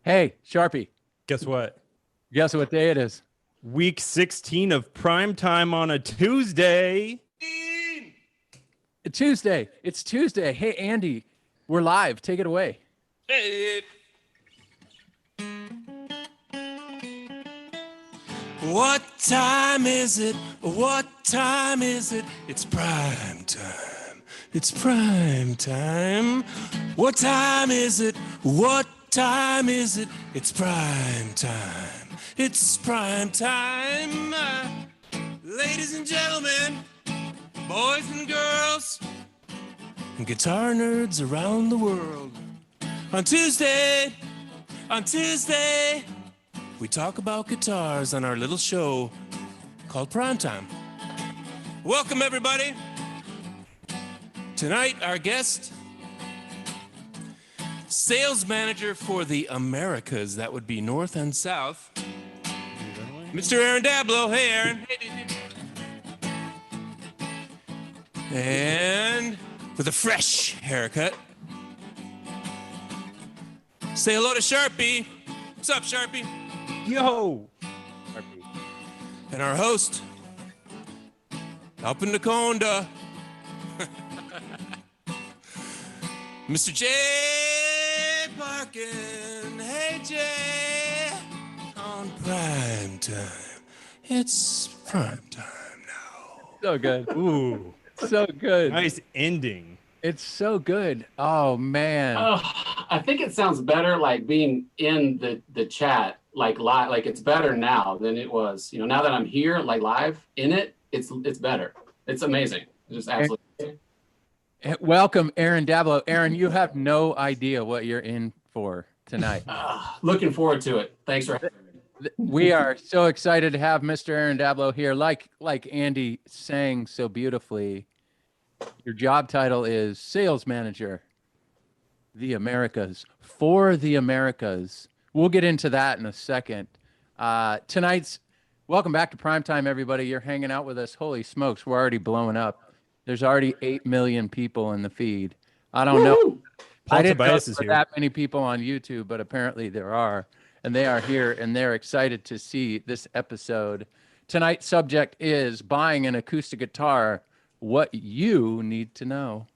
Hey, Sharpie, Guess what? guess what day it is? Week 16 of prime time on a Tuesday. Tuesday. It's Tuesday. Hey, Andy, we're live. Take it away. What time is it? What time is it? It's prime time. It's prime time. What time is it? What time is it? It's prime time. It's prime time. Ladies and gentlemen, boys and girls, and guitar nerds around the world. On Tuesday, we talk about guitars on our little show called Primetime. Welcome, everybody. Tonight, our guest, sales manager for the Americas, that would be North and South, Mr. Aaron Dablow. Hey, Aaron. Hey, dude. And with a fresh haircut, say hello to Sharpie. What's up, Sharpie? Yo! And our host, up in the Conda, Mr. J. Parkin. Hey, Jay. On prime time. It's prime time now. So good. Ooh, So good. nice ending. It's so good. Oh, man. I think it sounds better like being in the chat, like live, like it's better now than it was. Now that I'm here, like live in it, it's better. It's amazing. It's just absolutely. Welcome, Aaron Dablow. Aaron, you have no idea what you're in for tonight. Looking forward to it. Thanks for having me. We are so excited to have Mr. Aaron Dablow here. Like Andy sang so beautifully, your job title is sales manager, the Americas, for the Americas. We'll get into that in a second. Welcome back to Primetime, everybody. You're hanging out with us. Holy smokes, we're already blowing up. There's already 8 million people in the feed. I don't know. Paul I didn't know Tobias there is were here. that many people on YouTube, but apparently there are. And they are here, and they're excited to see this episode. Tonight's subject is buying an acoustic guitar, what you need to know.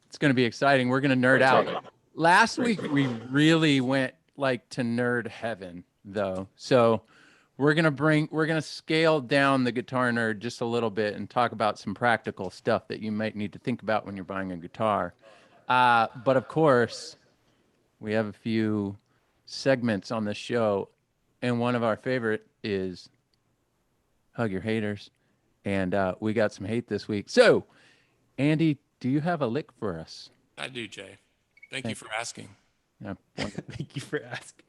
It's going to be exciting. We're going to nerd out. Last week, we really went like to nerd heaven, though. So we're going to scale down the guitar nerd just a little bit and talk about some practical stuff that you might need to think about when you're buying a guitar. But of course, we have a few segments on the show, and one of our favorite is Hug Your Haters. And we got some hate this week. So, Andy, do you have a lick for us? I do, Jay. Thank you for asking. Yeah. Thank you for asking.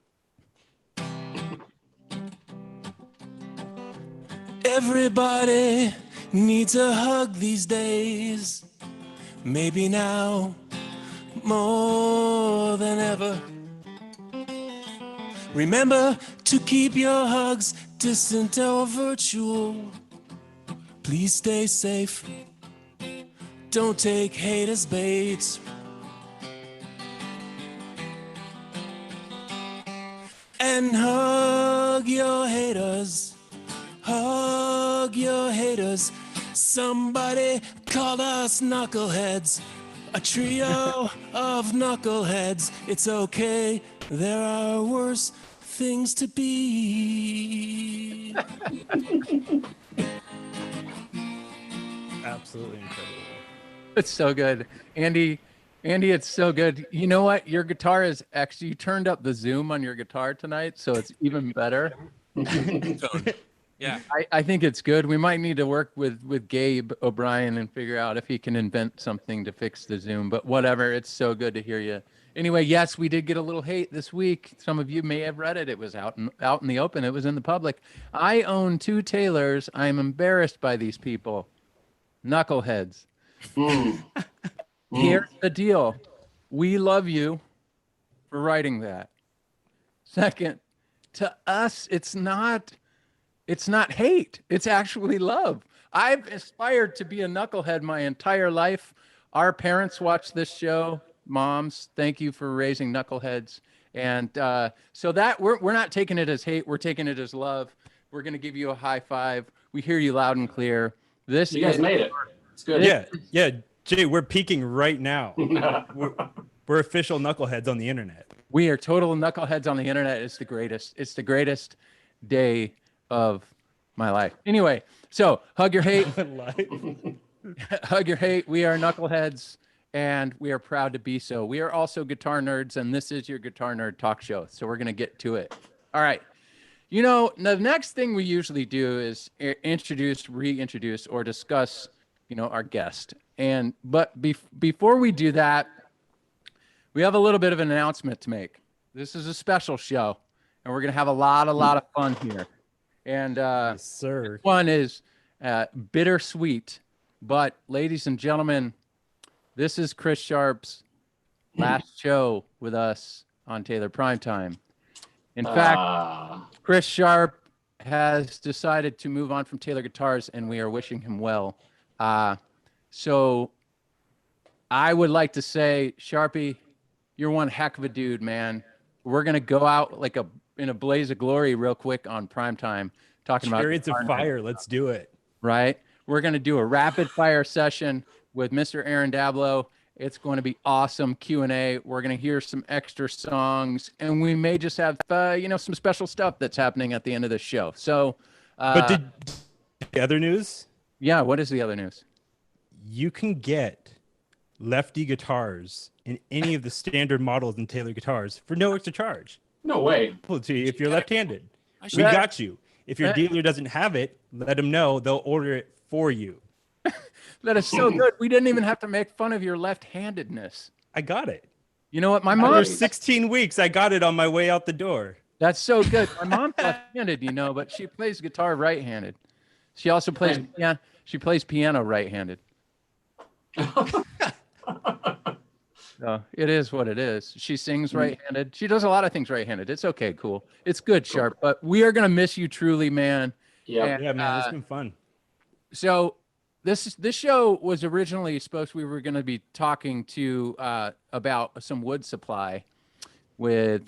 Everybody needs a hug these days. Maybe now more than ever. Remember to keep your hugs distant or virtual. Please stay safe. Don't take hate as bait. And hug your haters. Hug your haters. Somebody called us knuckleheads. A trio of knuckleheads. It's okay. There are worse things to be. Absolutely incredible. It's so good. Andy, it's so good. You know what? Your guitar is actually, you turned up the zoom on your guitar tonight, so it's even better. Yeah. I think it's good. We might need to work with Gabe O'Brien and figure out if he can invent something to fix the zoom, but whatever. It's so good to hear you. Anyway, yes, we did get a little hate this week. Some of you may have read it. It was out in the open. It was in the public. I own 2 Taylors. I'm embarrassed by these people. Knuckleheads. Here's the deal. We love you for writing that. Second, to us, it's not hate. It's actually love. I've aspired to be a knucklehead my entire life. Our parents watch this show. Moms, thank you for raising knuckleheads. And so that we're not taking it as hate. We're taking it as love. We're going to give you a high five. We hear you loud and clear. This You guys is, made it. It's good. Yeah. Jay, we're peaking right now. We're official knuckleheads on the internet. we are total knuckleheads on the internet. It's the greatest. It's the greatest day of my life. Anyway, so hug your hate. Hug your hate. We are knuckleheads, and we are proud to be so. We are also guitar nerds, and this is your Guitar Nerd Talk Show. So we're going to get to it. All right. You know, the next thing we usually do is introduce, reintroduce, or discuss, you know, our guest. But before we do that, we have a little bit of an announcement to make. This is a special show, and we're going to have a lot of fun here. And Yes, sir. one is bittersweet. But ladies and gentlemen, this is Chris Sharp's last show with us on Taylor Primetime. In fact, Chris Sharp has decided to move on from Taylor Guitars, and we are wishing him well. So I would like to say, Sharpie, you're one heck of a dude, man. We're going to go out like in a blaze of glory real quick on Primetime talking about Chariots of Guitar Night. Fire. Let's do it. Right? We're going to do a rapid fire session with Mr. Aaron Dablow. It's going to be awesome Q&A. We're going to hear some extra songs, and we may just have, some special stuff that's happening at the end of the show. So, But the other news, yeah, what is the other news? you can get lefty guitars in any of the standard models in Taylor Guitars for no extra charge. No way. To you if you're left-handed. We should- got you. If your dealer doesn't have it, let them know. They'll order it for you. That is so good. We didn't even have to make fun of your left-handedness. I got it. You know what? My After mom, 16 weeks, I got it on my way out the door. that's so good. My mom's left-handed, but she plays guitar right-handed. She also plays, she plays piano right-handed. So it is what it is. She sings right-handed. She does a lot of things right-handed. It's okay, cool. It's good, Sharp. But we are gonna miss you truly, man. Yeah. And, Yeah, man, it's been fun. So this show was originally we were going to be talking to about some wood supply with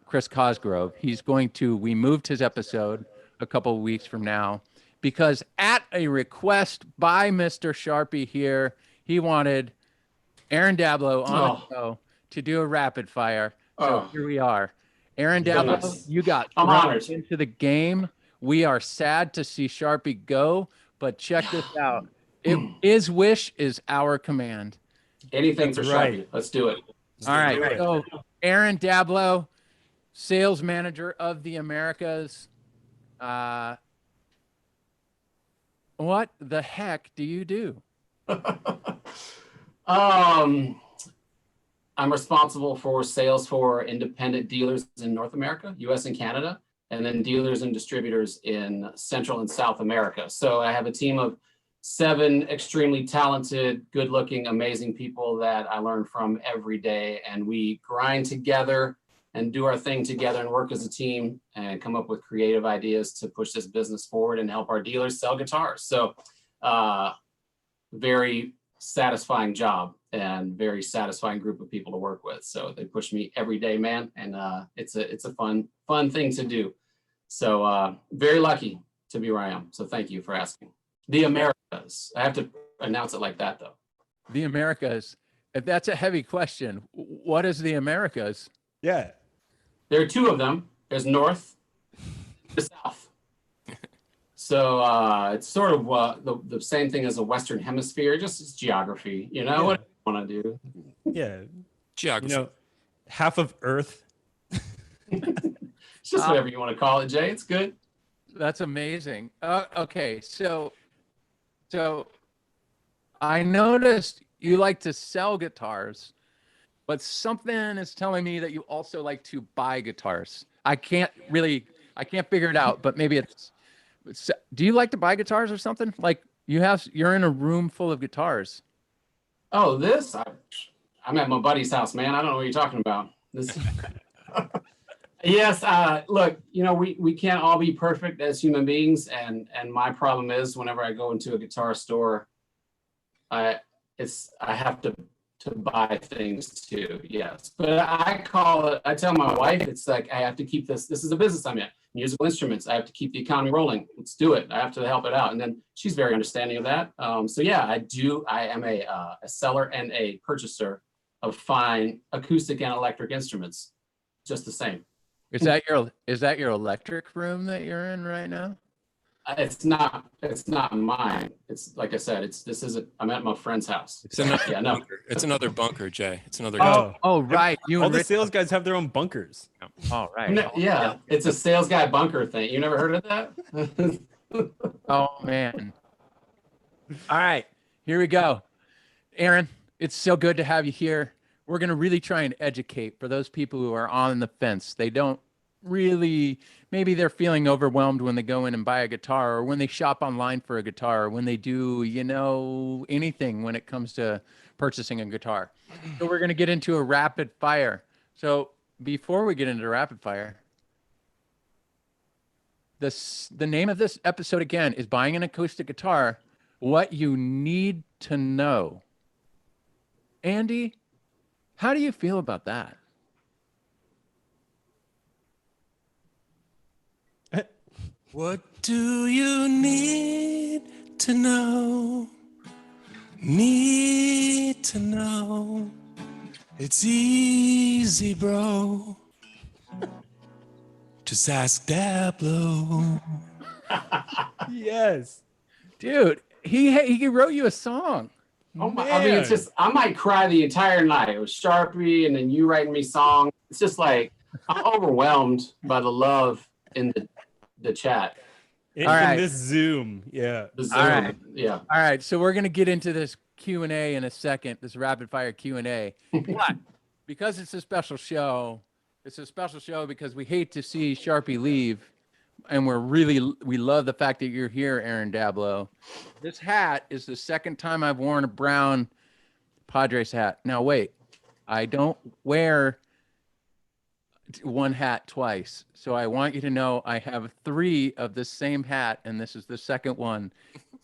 Chris Cosgrove. We moved his episode a couple of weeks from now because at a request by Mr. Sharpie here, he wanted Aaron Dablow on the show to do a rapid fire. So here we are. Aaron Dablow, Goodness. you got I'm thrown honored. into the game. We are sad to see Sharpie go, but check this out. His wish is our command. Anything for That's Sharpie. right. Let's do it. All right. Right. So Aaron Dablow, sales manager of the Americas. What the heck do you do? I'm responsible for sales for independent dealers in North America, US and Canada, and then dealers and distributors in Central and South America. So I have a team of 7 extremely talented, good-looking, amazing people that I learn from every day, and we grind together and do our thing together and work as a team and come up with creative ideas to push this business forward and help our dealers sell guitars. So very satisfying job and very satisfying group of people to work with. So they push me every day, man. And it's a fun thing to do. So very lucky to be where I am. So thank you for asking. The Americas. I have to announce it like that though. The Americas. If that's a heavy question, what is the Americas? Yeah. There are 2 of them. There's North, the South. So it's sort of the same thing as a Western Hemisphere, just it's geography, what I want to do. Yeah. Geography. Half of Earth. It's just whatever you want to call it, Jay. It's good. That's amazing. Okay, so I noticed you like to sell guitars, but something is telling me that you also like to buy guitars. I can't figure it out, but maybe it's. Do you like to buy guitars or something? Like you're in a room full of guitars. Oh, I'm at my buddy's house, man. I don't know what you're talking about. This. Yes, look, we can't all be perfect as human beings, and my problem is whenever I go into a guitar store, I have to to buy things too. Yes, but I tell my wife, it's like, I have to keep this. This is a business I'm in. Musical instruments. I have to keep the economy rolling. Let's do it. I have to help it out. And then she's very understanding of that. So yeah, I am a seller and a purchaser of fine acoustic and electric instruments, just the same. Is that your electric room that you're in right now? It's not mine. It's like I said, I'm at my friend's house. It's another Yeah, no. bunker. It's another bunker, Jay. It's another. Oh, right. You All and the Rich. sales guys have their own bunkers. Oh, right. Yeah, it's a sales guy bunker thing. You never heard of that? Oh, man. All right. Here we go. Aaron, it's so good to have you here. We're going to really try and educate for those people who are on the fence. They don't really, maybe they're feeling overwhelmed when they go in and buy a guitar, or when they shop online for a guitar, or when they do, anything when it comes to purchasing a guitar. So we're going to get into a rapid fire. So before we get into rapid fire, the name of this episode again is Buying an Acoustic Guitar, What You Need to Know. Andy, how do you feel about that? What do you need to know? Need to know. It's easy, bro. Just ask Dablow. Yes. Dude, he wrote you a song. Oh my, I mean, it's just, I might cry the entire night. It was Sharpie and then you writing me songs. It's just like, I'm overwhelmed by the love in the chat. In right. this Zoom. Yeah. The Zoom, All right. yeah. All right, so we're going to get into this Q&A in a second, this rapid fire Q&A. But because it's a special show because we hate to see Sharpie leave, and we love the fact that you're here, Aaron Dablow. This hat is the second time I've worn a brown Padres hat. Now, wait, I don't wear one hat twice. So I want you to know I have 3 of the same hat, and this is the second one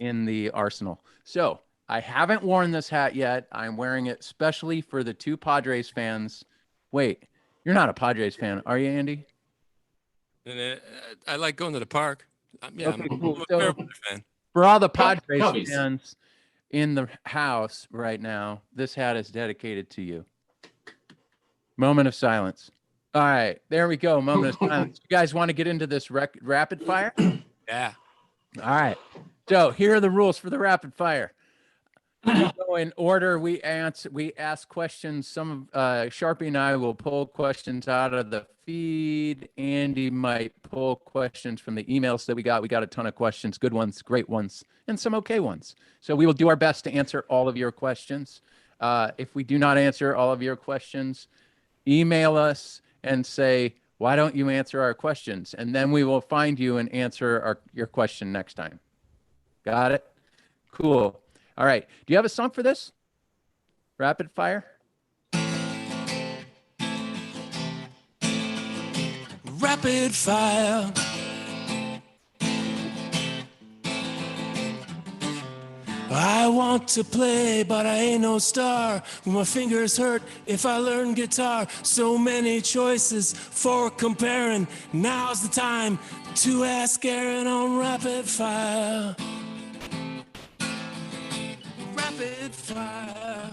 in the arsenal. So I haven't worn this hat yet. I'm wearing it specially for the 2 Padres fans. Wait, you're not a Padres fan, are you, Andy? And I like going to the park. Yeah, Okay, cool. I'm a So- Fairweather fan. For all the Padres Cubbies. fans in the house right now, this hat is dedicated to you. Moment of silence. All right, there we go. Moment of silence. You guys want to get into this rapid fire? Yeah. All right. So here are the rules for the rapid fire. We go in order. We ask questions. Some of Sharpie and I will pull questions out of the feed. Andy might pull questions from the emails that we got. We got a ton of questions, good ones, great ones, and some okay ones. So we will do our best to answer all of your questions. If we do not answer all of your questions, email us and say, why don't you answer our questions? And then we will find you and answer your question next time. Got it? Cool. All right. Do you have a song for this? Rapid fire? Rapid fire. I want to play, but I ain't no star. My fingers hurt if I learn guitar. So many choices for comparing. Now's the time to ask Aaron on rapid fire. Rapid fire.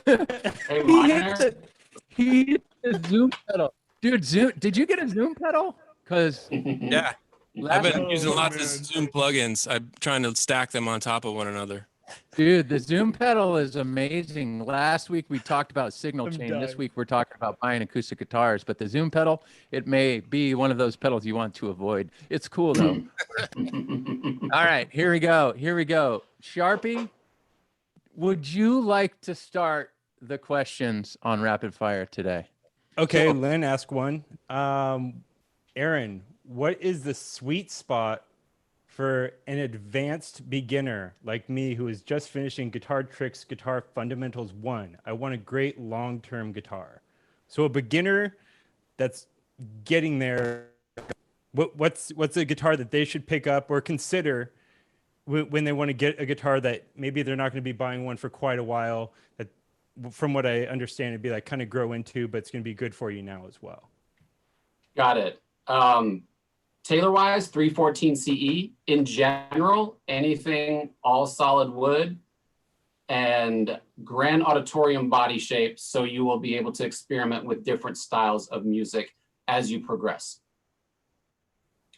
Hey, He Minor, hit the Zoom pedal. Dude, did you get a Zoom pedal? Because Yeah. I've been using lots of Zoom plugins. I'm trying to stack them on top of one another. dude, the Zoom pedal is amazing. Last week we talked about signal chain. This dying. week we're talking about buying acoustic guitars. But the Zoom pedal, it may be one of those pedals you want to avoid. It's cool though. All right, here we go. Here we go. Sharpie, would you like to start the questions on rapid fire today? Okay, Lynn, ask one. Aaron, what is the sweet spot for an advanced beginner like me who is just finishing Guitar Tricks Guitar Fundamentals 1? I want a great long-term guitar. So a beginner that's getting there what's a guitar that they should pick up or consider when they want to get a guitar that maybe they're not going to be buying one for quite a while, that from what I understand it'd be like kind of grow into, but it's going to be good for you now as well. Got it. Taylor wise, 314 CE. In general, anything all solid wood and grand auditorium body shape, so you will be able to experiment with different styles of music as you progress.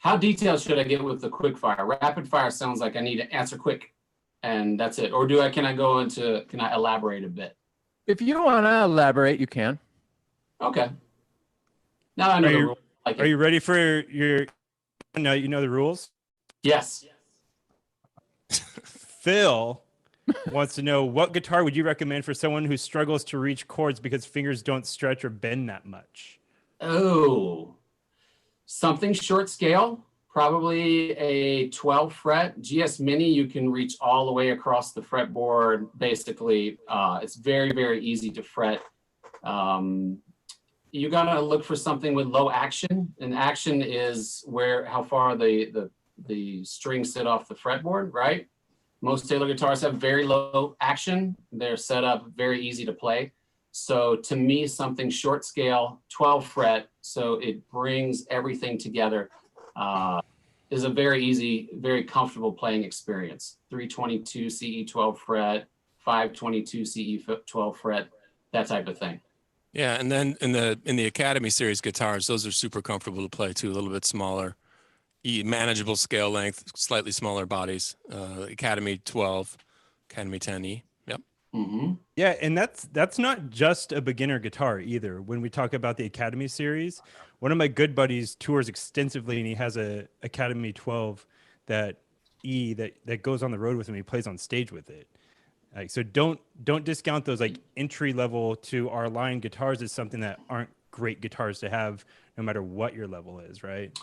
How detailed should I get with the quick fire? Rapid fire sounds like I need to answer quick and that's it. Or can I elaborate a bit? If you want to elaborate, you can. Okay. Now I know the rules. Are you ready for your, now you know the rules? Yes. Phil wants to know, what guitar would you recommend for someone who struggles to reach chords because fingers don't stretch or bend that much? Oh, something short scale, probably a 12 fret GS Mini. You can reach all the way across the fretboard. Basically, it's very, very easy to fret. You gotta look for something with low action, and action is how far the strings sit off the fretboard, right? Most Taylor guitars have very low action. They're set up very easy to play. So to me, something short scale, 12 fret, so it brings everything together, is a very easy, very comfortable playing experience. 322 CE 12 fret, 522 CE 12 fret, that type of thing. Yeah, and then in the Academy series guitars, those are super comfortable to play too. A little bit smaller, manageable scale length, slightly smaller bodies. Academy 12, Academy 10E. Yep. Mm-hmm. Yeah, and that's not just a beginner guitar either. When we talk about the Academy series, one of my good buddies tours extensively, and he has a Academy 12 that goes on the road with him. He plays on stage with it. Like, so don't discount those like entry level to our line guitars as something that aren't great guitars to have no matter what your level is, right?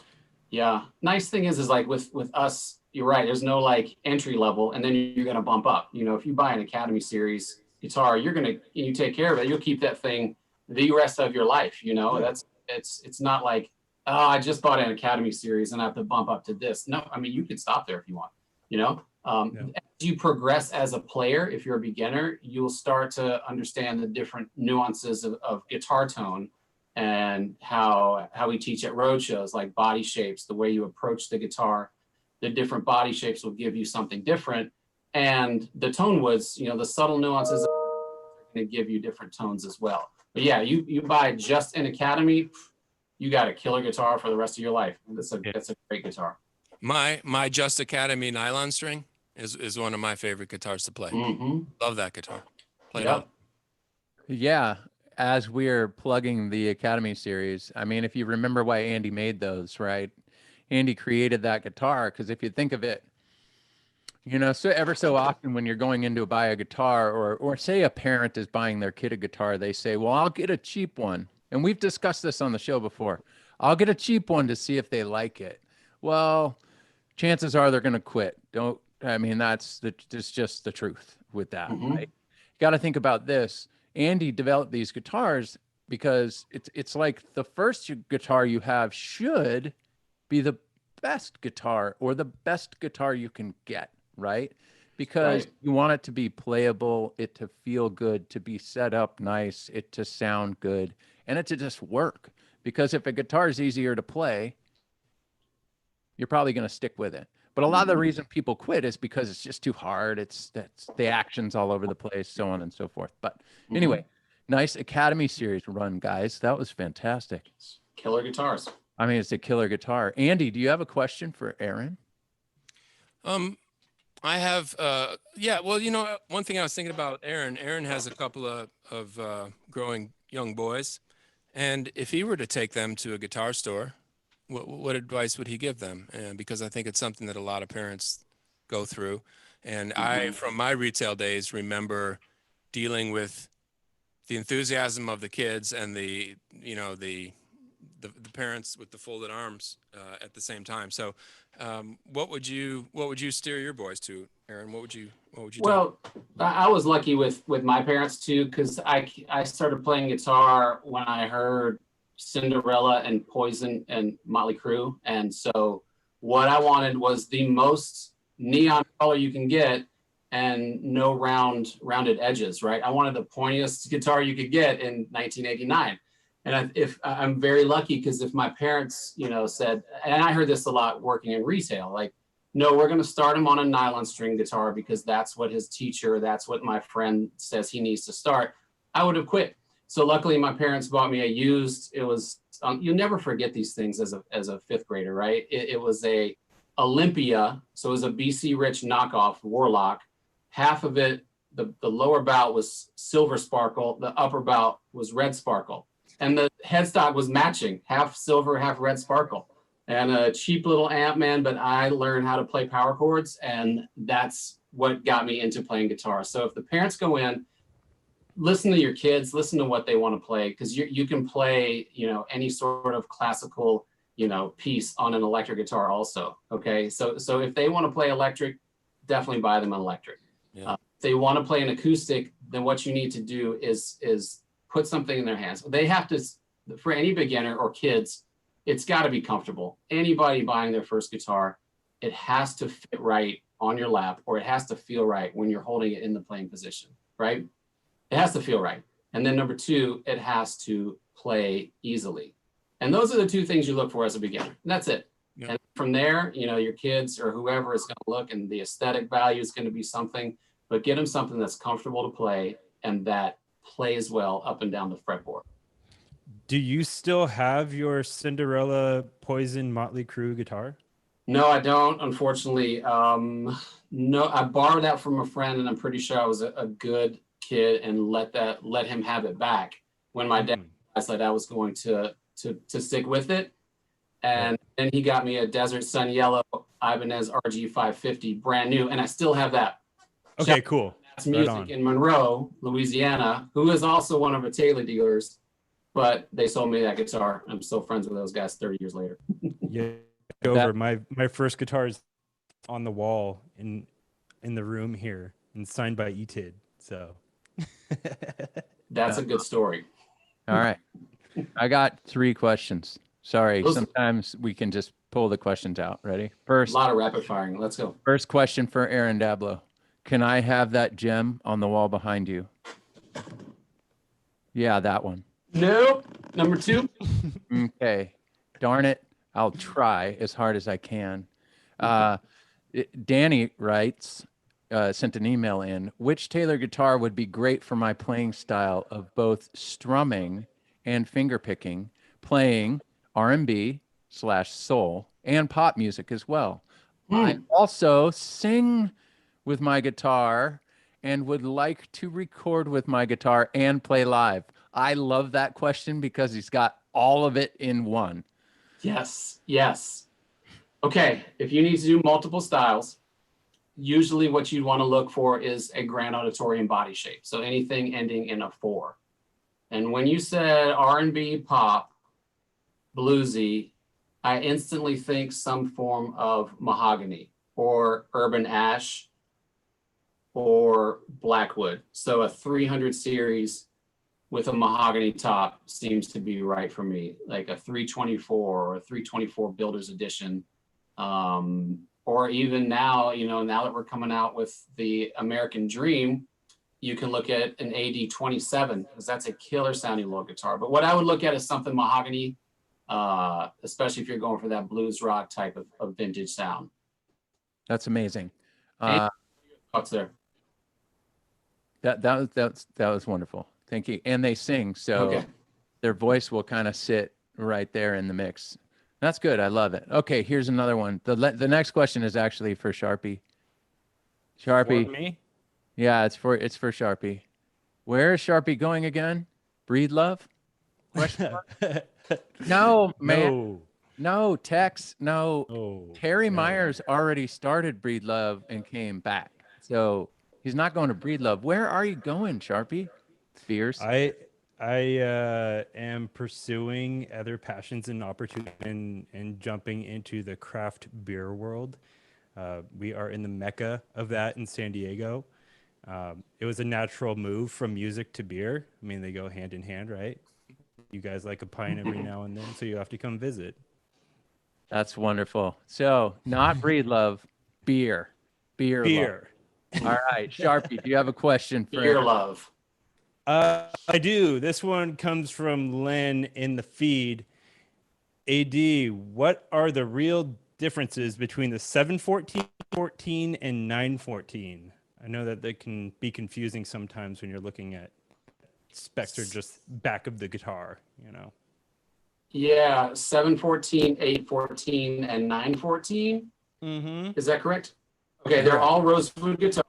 Yeah. Nice thing is like with us, you're right. There's no like entry level, and then you're gonna bump up. You know, if you buy an Academy series guitar, you take care of it. You'll keep that thing the rest of your life. You know, yeah. It's not like, oh, I just bought an Academy series and I have to bump up to this. No, I mean, you can stop there if you want. You know. As you progress as a player, if you're a beginner, you'll start to understand the different nuances of guitar tone and how we teach at road shows, like body shapes, the way you approach the guitar. The different body shapes will give you something different. And the tone woods, you know, the subtle nuances are going to give you different tones as well. But yeah, you buy just an Academy, you got a killer guitar for the rest of your life. That's a great guitar. My Just Academy nylon string is one of my favorite guitars to play. Mm-hmm. Love that guitar. Play it Yep. out. Yeah. As we're plugging the Academy series, I mean, if you remember why Andy made those, right? Andy created that guitar because if you think of it, you know, so ever so often when you're going in to buy a guitar, or say a parent is buying their kid a guitar, they say, well, I'll get a cheap one. And we've discussed this on the show before. I'll get a cheap one to see if they like it. Well, chances are they're going to quit. That's just the truth with that, Mm-hmm. right? You got to think about this. Andy developed these guitars because it's like the first guitar you have should be the best guitar or the best guitar you can get, right? Because Right. you want it to be playable, it to feel good, to be set up nice, it to sound good, and it to just work. Because if a guitar is easier to play, you're probably going to stick with it. But a lot of the reason people quit is because it's just too hard. That's the actions all over the place, so on and so forth. But anyway, nice Academy series run, guys. That was fantastic. Killer guitars. I mean, it's a killer guitar. Andy, do you have a question for Aaron? I have, well, you know, one thing I was thinking about Aaron has a couple of growing young boys. And if he were to take them to a guitar store, what advice would he give them? And because I think it's something that a lot of parents go through. And I, from my retail days, remember dealing with the enthusiasm of the kids and the parents with the folded arms at the same time. So what would you steer your boys to, Aaron? What would you Well, I was lucky with my parents too, because I started playing guitar when I heard Cinderella and Poison and Motley Crue. And so what I wanted was the most neon color you can get and no rounded edges, right? I wanted the pointiest guitar you could get in 1989. And I'm very lucky, because if my parents, said, and I heard this a lot working in retail, like, no, we're going to start him on a nylon string guitar because that's what his teacher, that's what my friend says he needs to start, I would have quit. So luckily my parents bought me a used, it was, you'll never forget these things as a fifth grader, right? It was a Olympia. So it was a BC Rich knockoff Warlock. Half of it, the lower bout was silver sparkle. The upper bout was red sparkle. And the headstock was matching, half silver, half red sparkle. And a cheap little amp, man, but I learned how to play power chords, and that's what got me into playing guitar. So if the parents go in, listen to your kids, listen to what they want to play, because you can play, any sort of classical, piece on an electric guitar also. Okay, so if they want to play electric, definitely buy them an electric. Yeah. If they want to play an acoustic, then what you need to do is put something in their hands. They have to, for any beginner or kids, it's got to be comfortable. Anybody buying their first guitar, it has to fit right on your lap, or it has to feel right when you're holding it in the playing position, right? It has to feel right. And then number two, it has to play easily. And those are the two things you look for as a beginner. And that's it. Yeah. And from there, your kids or whoever is going to look, and the aesthetic value is going to be something, but get them something that's comfortable to play and that plays well up and down the fretboard. Do you still have your Cinderella Poison Motley Crue guitar? No, I don't, unfortunately. No, I borrowed that from a friend, and I'm pretty sure I was a good kid and let him have it back when my dad said I was going to stick with it. And then he got me a Desert Sun Yellow Ibanez RG 550, brand new, and I still have that. Okay, cool. That's Music in Monroe, Louisiana, who is also one of our Taylor dealers, but they sold me that guitar. I'm still friends with those guys 30 years later. Yeah, over. My first guitar is on the wall in the room here, and signed by Etid. So that's a good story. All right. I got 3 questions. Sorry, sometimes we can just pull the questions out. Ready? First, a lot of rapid firing. Let's go. First question for Aaron Dablow. Can I have that gem on the wall behind you? Yeah, that one. Nope. Number 2. Okay. Darn it. I'll try as hard as I can. Danny writes, sent an email in, which Taylor guitar would be great for my playing style of both strumming and finger picking, playing R&B/soul and pop music as well. I also sing with my guitar and would like to record with my guitar and play live. I love that question because he's got all of it in one. Yes. Okay, if you need to do multiple styles, usually what you'd want to look for is a grand auditorium body shape. So anything ending in a 4. And when you said R&B, pop, bluesy, I instantly think some form of mahogany or urban ash or blackwood. So a 300 series with a mahogany top seems to be right for me, like a 324 or a 324 Builder's Edition. Or even now, now that we're coming out with the American Dream, you can look at an AD27, because that's a killer sounding little guitar. But what I would look at is something mahogany, especially if you're going for that blues rock type of vintage sound. That's amazing. Thoughts there? That was wonderful. Thank you. And they sing, so their voice will kind of sit right there in the mix. That's good. I love it. Okay, here's another one. The next question is actually for Sharpie. Sharpie. For me? Yeah, it's for Sharpie. Where is Sharpie going again? Breed Love? Question mark? No, man. No, Tex. No. Oh, Terry Myers already started Breed Love and came back. So he's not going to Breed Love. Where are you going, Sharpie? Fierce. I am pursuing other passions and opportunities and jumping into the craft beer world. We are in the mecca of that in San Diego. It was a natural move from music to beer. I mean, they go hand in hand, right? you guys like a pint every now and then, so you have to come visit. That's wonderful. So, not breed love, beer. Beer love. Beer. All right, Sharpie, do you have a question for Beer love. I do. This one comes from Len in the feed. AD, what are the real differences between the 714, 14, and 914? I know that they can be confusing sometimes when you're looking at specs or just back of the guitar, you know. Yeah, 714, 814, and 914. Is that correct? Okay, they're all rosewood guitars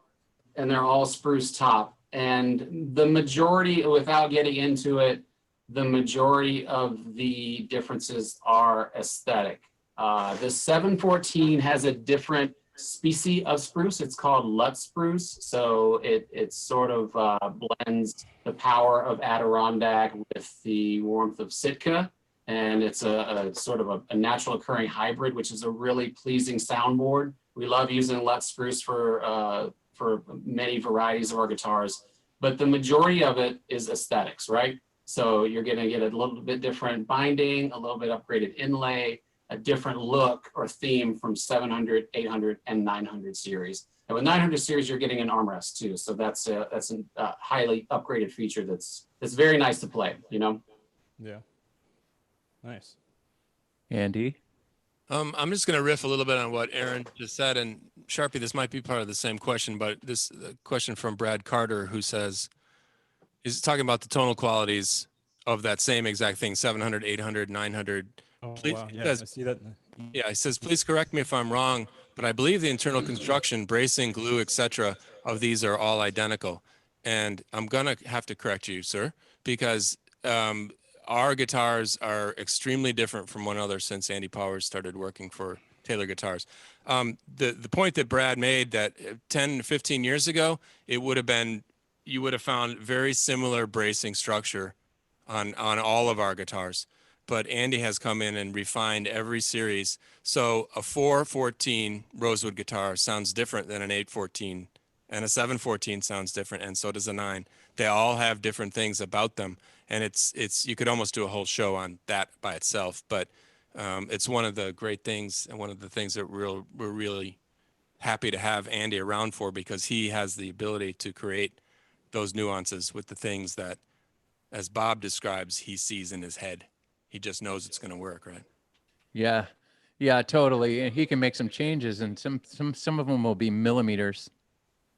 and they're all spruce top. And the majority, without getting into it, the majority of the differences are aesthetic. The 714 has a different species of spruce. It's called Lutz spruce. So it sort of blends the power of Adirondack with the warmth of Sitka. And it's a sort of a natural occurring hybrid, which is a really pleasing soundboard. We love using Lutz spruce for many varieties of our guitars, but the majority of it is aesthetics, right? So you're gonna get a little bit different binding, a little bit upgraded inlay, a different look or theme from 700, 800, and 900 series. And with 900 series, you're getting an armrest too. So that's a highly upgraded feature that's very nice to play, you know? Yeah. Nice. Andy? I'm just going to riff a little bit on what Aaron just said. And Sharpie, this might be part of the same question, but this question from Brad Carter, who says, he's talking about the tonal qualities of that same exact thing, 700, 800, 900. Oh, Please, wow. Yeah, says, I see that. yeah, he says, please correct me if I'm wrong, but I believe the internal construction, bracing, glue, etc., of these are all identical. And I'm going to have to correct you, sir, because our guitars are extremely different from one another since Andy Powers started working for Taylor Guitars. The point that Brad made that 10, 15 years ago, it would have been, you would have found very similar bracing structure on all of our guitars. But Andy has come in and refined every series. So a 414 Rosewood guitar sounds different than an 814, and a 714 sounds different, and so does a 9. They all have different things about them. And it's you could almost do a whole show on that by itself, but it's one of the great things and one of the things that we're really happy to have Andy around for, because he has the ability to create those nuances with the things that, as Bob describes, he sees in his head. He just knows it's going to work, right? Yeah. Yeah, totally. And he can make some changes, and some of them will be millimeters,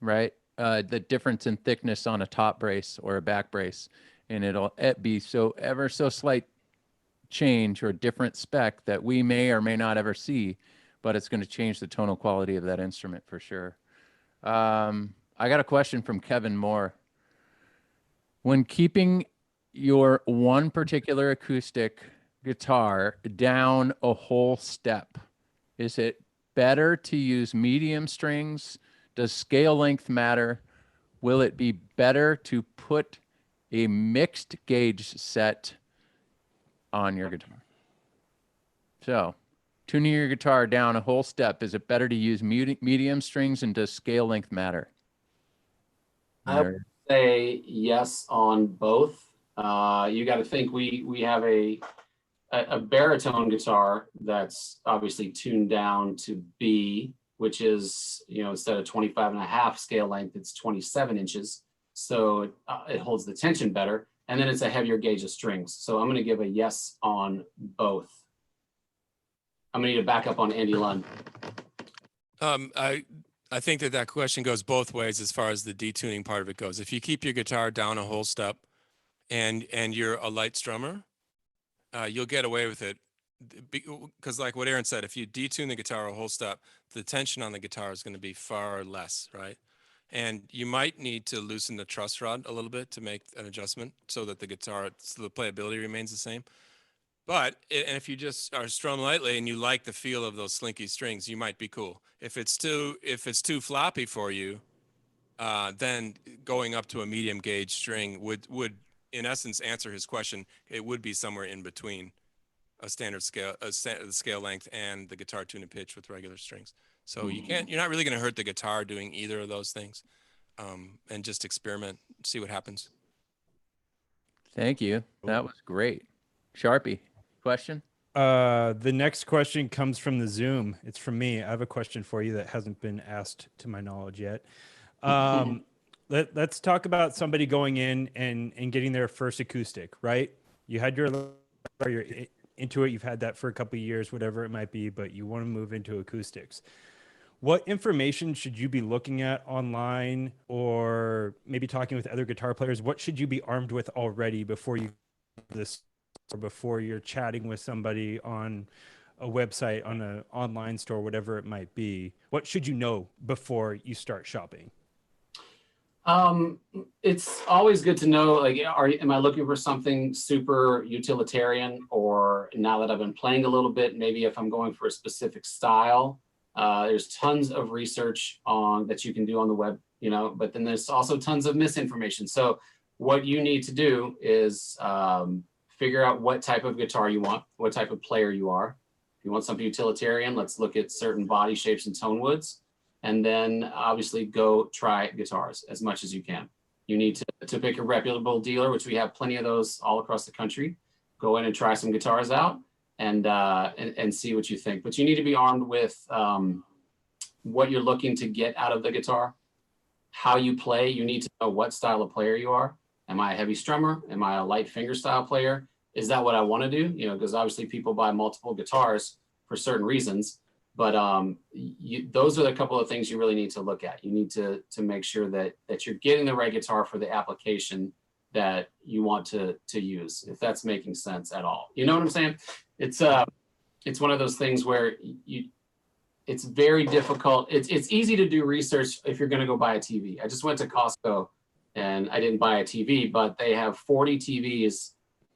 right? The difference in thickness on a top brace or a back brace. And it'll be so ever so slight change or different spec that we may or may not ever see, but it's going to change the tonal quality of that instrument for sure. I got a question from Kevin Moore. When keeping your one particular acoustic guitar down a whole step, is it better to use medium strings? Does scale length matter? Will it be better to put a mixed gauge set on your guitar? So, tuning your guitar down a whole step, is it better to use medium strings, and does scale length matter? I would say yes on both. You got to think we have a baritone guitar that's obviously tuned down to B, which is, you know, instead of 25.5 scale length, it's 27 inches. So it holds the tension better. And then it's a heavier gauge of strings. So I'm going to give a yes on both. I'm going to need a backup on Andy Lund. I think that question goes both ways as far as the detuning part of it goes. If you keep your guitar down a whole step and you're a light strummer, you'll get away with it. Because like what Aaron said, if you detune the guitar a whole step, the tension on the guitar is going to be far less, right? And you might need to loosen the truss rod a little bit to make an adjustment so that the playability remains the same. But and if you just are strum lightly and you like the feel of those slinky strings, you might be cool. If it's too floppy for you, then going up to a medium gauge string would in essence answer his question. It would be somewhere in between a standard scale, the scale length, and the guitar tune and pitch with regular strings. So you're not really going to hurt the guitar doing either of those things, and just experiment, see what happens. Thank you. That was great. Sharpie, question? The next question comes from the Zoom. It's from me. I have a question for you that hasn't been asked to my knowledge yet. Let's talk about somebody going in and getting their first acoustic, right? You had you're into it. You've had that for a couple of years, whatever it might be, but you want to move into acoustics. What information should you be looking at online, or maybe talking with other guitar players? What should you be armed with already before you this, or before you're chatting with somebody on a website, on an online store, whatever it might be? What should you know before you start shopping? It's always good to know, like, am I looking for something super utilitarian, or now that I've been playing a little bit, maybe if I'm going for a specific style. There's tons of research on that you can do on the web, but then there's also tons of misinformation. So what you need to do is figure out what type of guitar you want, what type of player you are. If you want something utilitarian, let's look at certain body shapes and tone woods. And then obviously go try guitars as much as you can. You need to pick a reputable dealer, which we have plenty of those all across the country. Go in and try some guitars out and see what you think. But you need to be armed with what you're looking to get out of the guitar, how you play. You need to know what style of player you are. Am I a heavy strummer? Am I a light finger style player? Is that what I want to do? Because obviously people buy multiple guitars for certain reasons. But those are a couple of things you really need to look at. You need to make sure that you're getting the right guitar for the application that you want to use, if that's making sense at all. You know what I'm saying? It's one of those things where it's very difficult. It's easy to do research if you're going to go buy a TV. I just went to Costco and I didn't buy a TV, but they have 40 TVs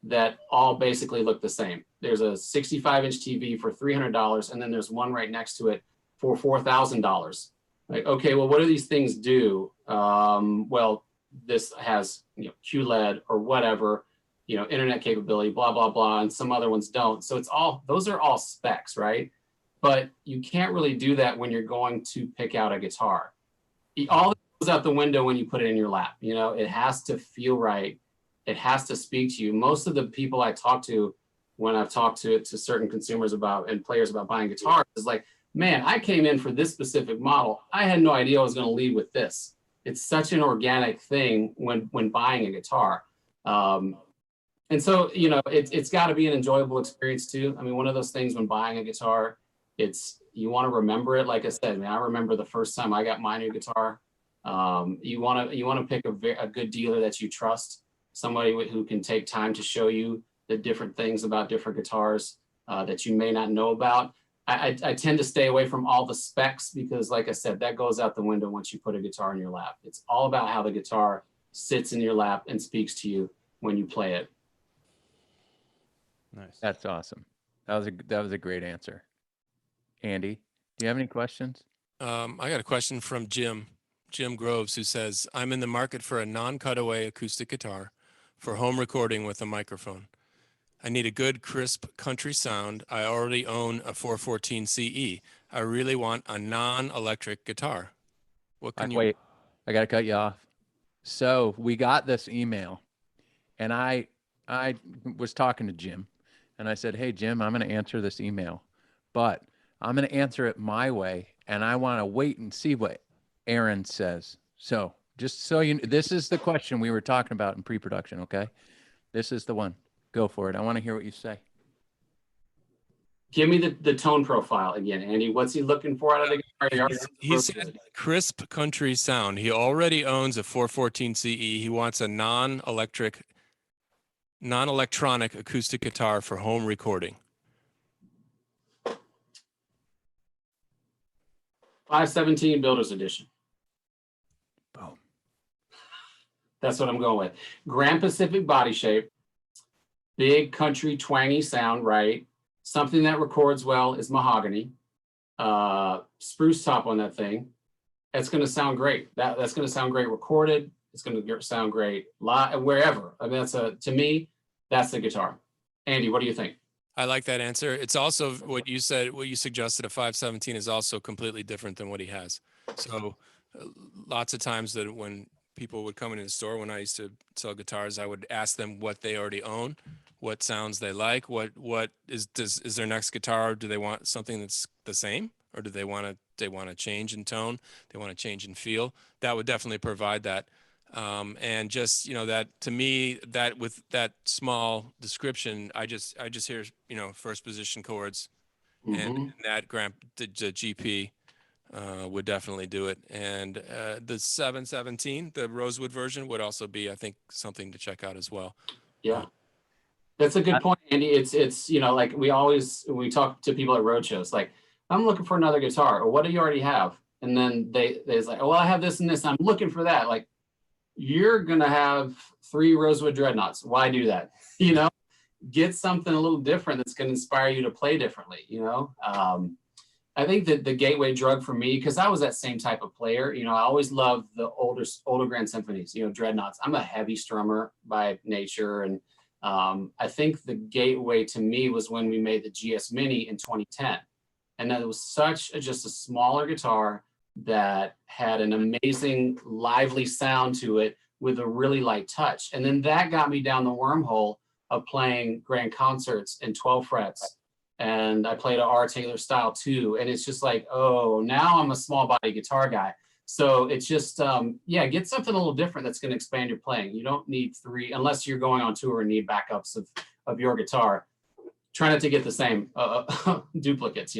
that all basically look the same. There's a 65-inch TV for $300, and then there's one right next to it for $4,000. Like, okay, well, what do these things do? Well, this has QLED or whatever, internet capability, blah blah blah, and some other ones don't. So those are all specs, right? But you can't really do that when you're going to pick out a guitar. All that goes out the window when you put it in your lap. It has to feel right. It has to speak to you. Most of the people I talk to, when I've talked to certain consumers about and players about buying guitars, is like, man, I came in for this specific model. I had no idea I was going to lead with this. It's such an organic thing when buying a guitar. And so, it's got to be an enjoyable experience too. I mean, one of those things when buying a guitar, you want to remember it. Like I said, man, I remember the first time I got my new guitar. You want to pick a good dealer that you trust. Somebody who can take time to show you the different things about different guitars that you may not know about. I tend to stay away from all the specs because, like I said, that goes out the window once you put a guitar in your lap. It's all about how the guitar sits in your lap and speaks to you when you play it. Nice. That's awesome. That was a great answer. Andy, do you have any questions? I got a question from Jim Groves, who says, I'm in the market for a non-cutaway acoustic guitar for home recording with a microphone. I need a good, crisp country sound. I already own a 414 CE. I really want a non-electric guitar. What can you... Wait, I got to cut you off. So we got this email, and I was talking to Jim, and I said, hey, Jim, I'm going to answer this email, but I'm going to answer it my way, and I want to wait and see what Aaron says. So just so you know, this is the question we were talking about in pre-production, okay? This is the one. Go for it. I want to hear what you say. Give me the tone profile again, Andy. What's he looking for out of the guitar? He said crisp country sound. He already owns a 414 CE. He wants a non-electronic acoustic guitar for home recording. 517 Builder's Edition. Boom. That's what I'm going with. Grand Pacific body shape, big country twangy sound, right? Something that records well is mahogany. Spruce top on that thing. That's going to sound great. That's going to sound great recorded. It's going to sound great live, wherever. I mean, to me, that's the guitar. Andy, what do you think? I like that answer. It's also what you said, what you suggested, a 517 is also completely different than what he has. So lots of times that when people would come into the store when I used to sell guitars, I would ask them what they already own, what sounds they like, what is their next guitar, do they want something that's the same, or do they want to change in tone, they want to change in feel? That would definitely provide that. And just, that to me, that with that small description, I just hear, first position chords, and that the GP would definitely do it. And the 717, the Rosewood version, would also be, I think, something to check out as well. Yeah. That's a good point, Andy. It's like we talk to people at road shows, like, I'm looking for another guitar, or what do you already have? And then they're like, oh, well, I have this and this, and I'm looking for that. Like, you're gonna have 3 Rosewood Dreadnoughts. Why do that? Get something a little different that's gonna inspire you to play differently. I think that the gateway drug for me, because I was that same type of player, I always loved the older Grand Symphonies, Dreadnoughts. I'm a heavy strummer by nature, and I think the gateway to me was when we made the GS Mini in 2010. And that was just a smaller guitar that had an amazing, lively sound to it with a really light touch. And then that got me down the wormhole of playing grand concerts in 12 frets. And I played a R. Taylor style too. And it's just like, oh, now I'm a small body guitar guy. So it's just, get something a little different that's going to expand your playing. You don't need 3, unless you're going on tour and need backups of your guitar. Try not to get the same duplicates,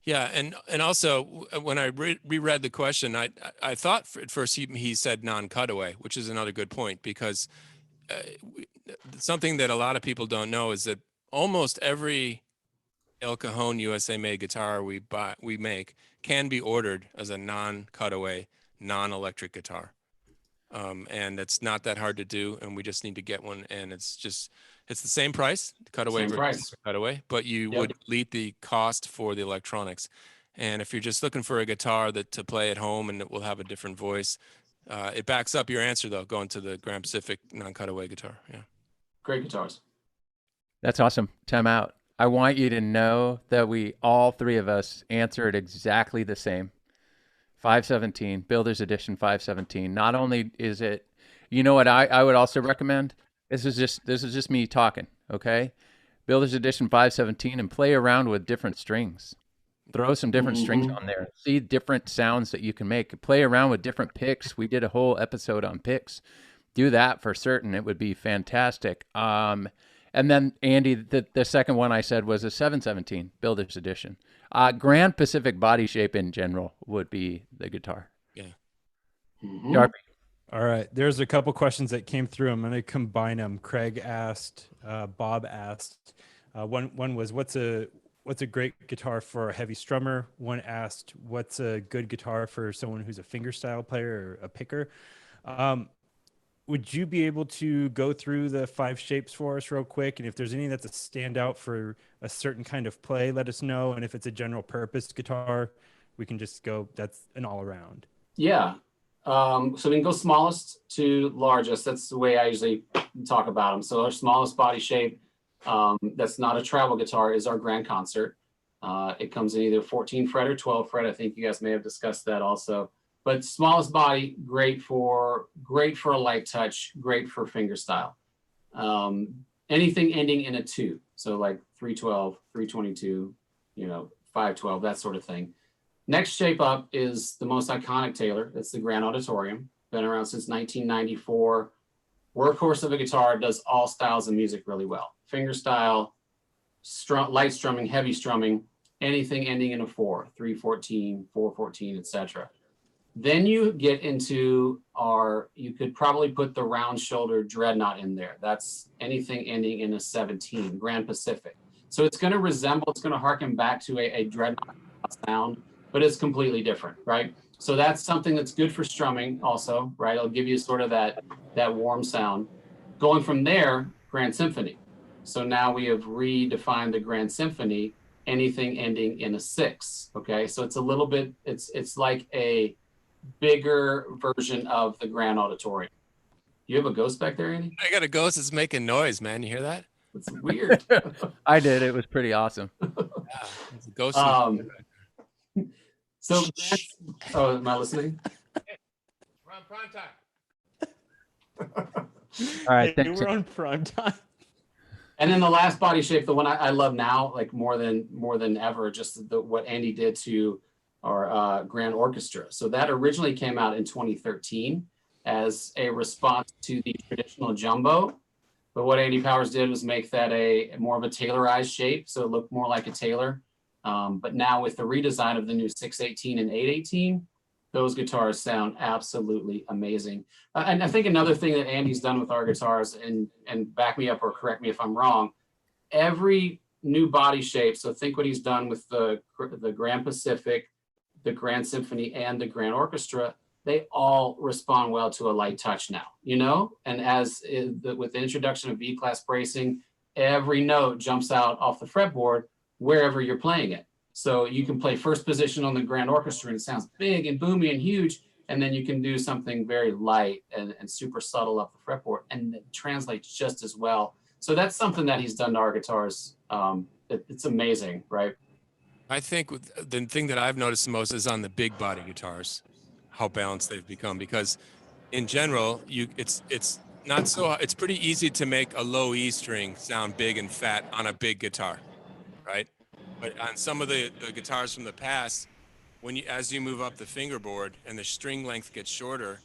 Yeah, and also when I reread the question, I thought at first he said non-cutaway, which is another good point, because something that a lot of people don't know is that almost every El Cajon USA made guitar we make can be ordered as a non-cutaway, non-electric guitar. And it's not that hard to do, and we just need to get one. And it's the same price, cutaway versus cutaway, but you would delete the cost for the electronics. And if you're just looking for a guitar to play at home and it will have a different voice, it backs up your answer though, going to the Grand Pacific non-cutaway guitar. Yeah. Great guitars. That's awesome. Time out. I want you to know that all 3 of us answered exactly the same. 517, Builder's Edition 517. Not only is it, what I would also recommend? This is just me talking, okay? Builder's Edition 517, and play around with different strings. Throw some different strings on there. See different sounds that you can make. Play around with different picks. We did a whole episode on picks. Do that for certain. It would be fantastic. And then, Andy, the second one I said was a 717 Builder's Edition. Grand Pacific body shape in general would be the guitar. Yeah. Darby. All right. There's a couple questions that came through. I'm going to combine them. Craig asked, Bob asked. One was, what's a great guitar for a heavy strummer? One asked, what's a good guitar for someone who's a fingerstyle player or a picker? Would you be able to go through the 5 shapes for us real quick? And if there's any that's a standout for a certain kind of play, let us know. And if it's a general purpose guitar, we can just go, that's an all around. Yeah. So we can go smallest to largest. That's the way I usually talk about them. So our smallest body shape, that's not a travel guitar, is our grand concert. It comes in either 14 fret or 12 fret. I think you guys may have discussed that also. But smallest body, great for a light touch, great for fingerstyle. Anything ending in a 2, so like 312, 322, 512, that sort of thing. Next shape up is the most iconic Taylor. It's the Grand Auditorium. Been around since 1994. Workhorse of a guitar, does all styles of music really well. Fingerstyle, light strumming, heavy strumming, anything ending in a 4, 314, 414, etc. Then you get into you could probably put the round shoulder Dreadnought in there. That's anything ending in a 17, Grand Pacific. So it's going to harken back to a Dreadnought sound, but it's completely different, right? So that's something that's good for strumming also, right? It'll give you sort of that warm sound. Going from there, Grand Symphony. So now we have redefined the Grand Symphony, anything ending in a 6, okay? So it's a little bit, it's like a bigger version of the Grand Auditorium. You have a ghost back there, Andy? I got a ghost that's making noise, man. You hear that? It's weird. I did. It was pretty awesome. Yeah, it's a ghost. So, am I listening? All right, Hey, thanks. we're on prime time. And then the last body shape, the one I love now, like more than ever, just what Andy did to our grand orchestra. So that originally came out in 2013 as a response to the traditional jumbo. But what Andy Powers did was make that a more of a Taylorized shape, so it looked more like a Taylor. But now with the redesign of the new 618 and 818, those guitars sound absolutely amazing. And I think another thing that Andy's done with our guitars, and back me up or correct me if I'm wrong, every new body shape, so think what he's done with the Grand Pacific, the Grand Symphony, and the Grand Orchestra, they all respond well to a light touch now, you know? And with the introduction of V-class bracing, every note jumps out off the fretboard wherever you're playing it. So you can play first position on the Grand Orchestra and it sounds big and boomy and huge. And then you can do something very light and super subtle off the fretboard, and it translates just as well. So that's something that he's done to our guitars. It's amazing, right? I think the thing that I've noticed the most is on the big body guitars, how balanced they've become. Because in general, it's pretty easy to make a low E string sound big and fat on a big guitar, right? But on some of the guitars from the past, as you move up the fingerboard and the string length gets shorter,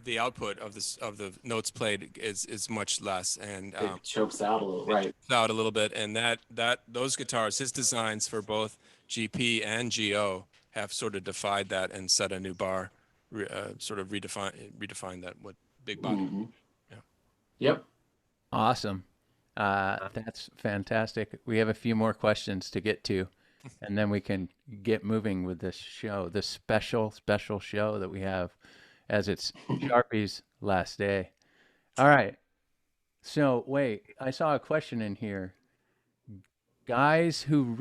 the output of the notes played is much less, and It chokes out a little, right? Chokes out a little bit, and those guitars, his designs for both GP and GO have sort of defied that and set a new bar, sort of redefine that what big body. Mm-hmm. Yeah. Yep. Awesome. That's fantastic. We have a few more questions to get to, and then we can get moving with this show, this special show that we have, as it's Sharpie's last day. All right. So wait, I saw a question in here. Guys who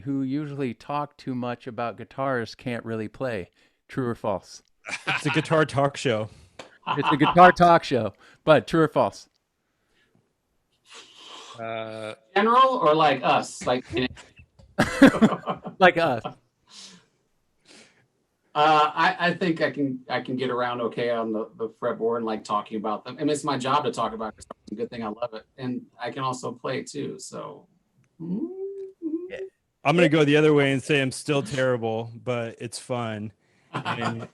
usually talk too much about guitars can't really play. True or false? It's a guitar talk show. It's a guitar talk show, but true or false? General or like us, like Like us. I think I can get around okay on the fretboard and like talking about them. I mean, it's my job to talk about it. It's a good thing I love it, and I can also play it too. So I'm gonna go the other way and say I'm still terrible, but it's fun. And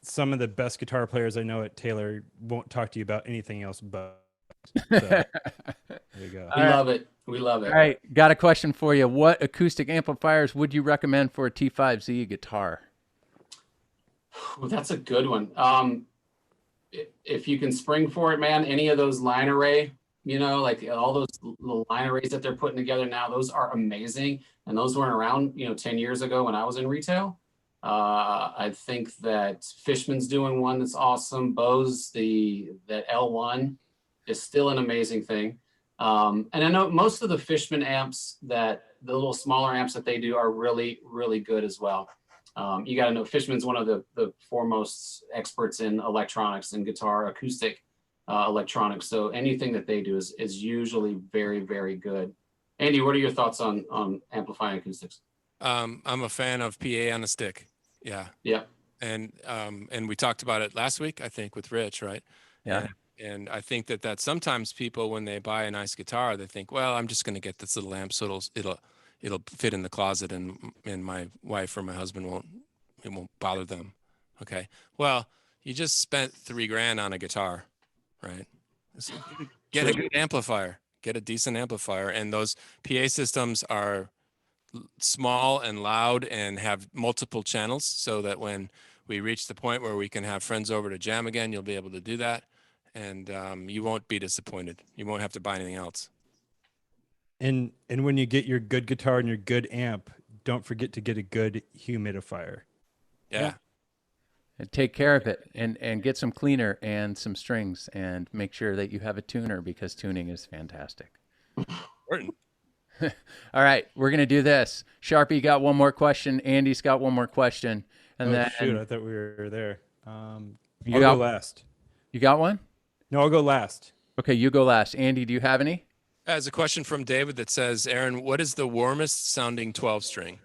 some of the best guitar players I know at Taylor won't talk to you about anything else but. So, there you go. we love it. We love it. All right, got a question for you. What acoustic amplifiers would you recommend for a T5Z guitar? Well, that's a good one. If you can spring for it, man, any of those line array, like all those little line arrays that they're putting together now, those are amazing. And those weren't around, 10 years ago when I was in retail. I think that Fishman's doing one that's awesome. Bose, that L1 is still an amazing thing. And I know most of the Fishman amps, the little smaller amps that they do, are really, really good as well. You got to know Fishman's one of the foremost experts in electronics and guitar acoustic electronics. So anything that they do is usually very, very good. Andy, what are your thoughts on amplifying acoustics? I'm a fan of PA on a stick. Yeah. Yeah. And we talked about it last week, I think, with Rich, right? Yeah. And I think that sometimes people, when they buy a nice guitar, they think, well, I'm just going to get this little amp so it'll fit in the closet and my wife or my husband won't bother them. Okay. Well, you just spent $3,000 on a guitar, right? So get a good amplifier, get a decent amplifier. And those PA systems are small and loud and have multiple channels, so that when we reach the point where we can have friends over to jam again, you'll be able to do that. And you won't be disappointed. You won't have to buy anything else. And when you get your good guitar and your good amp, don't forget to get a good humidifier. Yeah. And take care of it, and get some cleaner and some strings, and make sure that you have a tuner, because tuning is fantastic. Important. All right, we're going to do this. Sharpie got one more question. Andy's got one more question. And then shoot, I thought we were there. I'll got- go last. you got one? No, I'll go last. Okay, you go last. Andy, do you have any? There's a question from David that says, Aaron, what is the warmest sounding 12 string?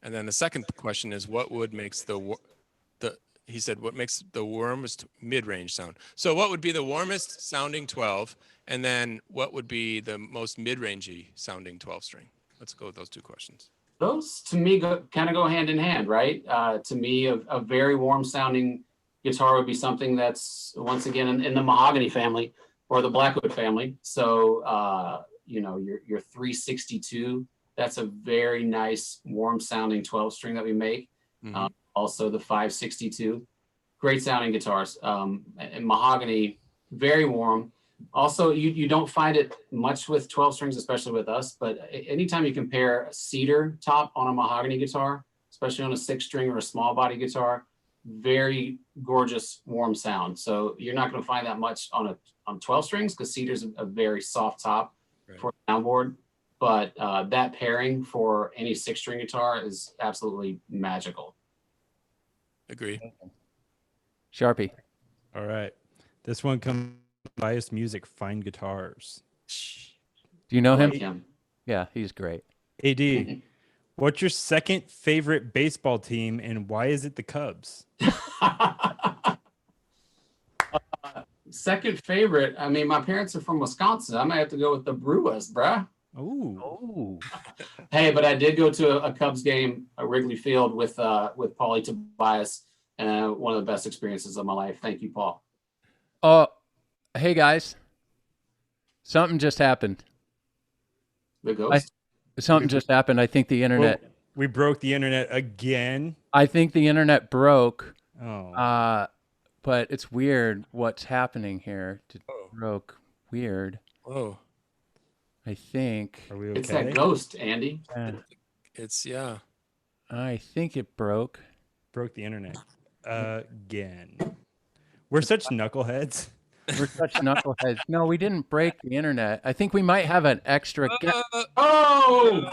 And then the second question is, what wood makes the he said, what makes the warmest mid-range sound? So what would be the warmest sounding 12? And then what would be the most mid-rangey sounding 12 string? Let's go with those two questions. Those to me kind of go hand in hand, right? To me, a very warm sounding guitar would be something that's once again in the mahogany family or the Blackwood family. So, you know, your 362, that's a very nice warm sounding 12 string that we make. Mm-hmm. Also the 562, great sounding guitars. And mahogany, very warm. Also, you don't find it much with 12 strings, especially with us, but anytime you compare a cedar top on a mahogany guitar, especially on a 6-string or a small body guitar, very gorgeous, warm sound. So you're not going to find that much on 12 strings because cedar's a very soft top for a soundboard. But that pairing for any 6-string guitar is absolutely magical. Agree. Sharpie. All right. This one comes from Bias Music, Fine Guitars. Do you know him? Like him. Yeah, he's great. AD, what's your second favorite baseball team and why is it the Cubs? Second favorite, I mean, my parents are from Wisconsin. I might have to go with the Brewers, bruh. Ooh. Hey, but I did go to a Cubs game at Wrigley Field with Paulie Tobias, and one of the best experiences of my life. Thank you, Paul. Oh, hey guys. Something just happened. The ghost. Something just happened. I think the internet. Oh, we broke the internet again. I think the internet broke. Oh. But it's weird what's happening here. It Oh. broke. Weird. Whoa. I think. Are we okay? It's that ghost, Andy. It's, yeah. I think it broke. Broke the internet again. We're such knuckleheads. We're such knuckleheads. No, we didn't break the internet. I think we might have an extra. Oh!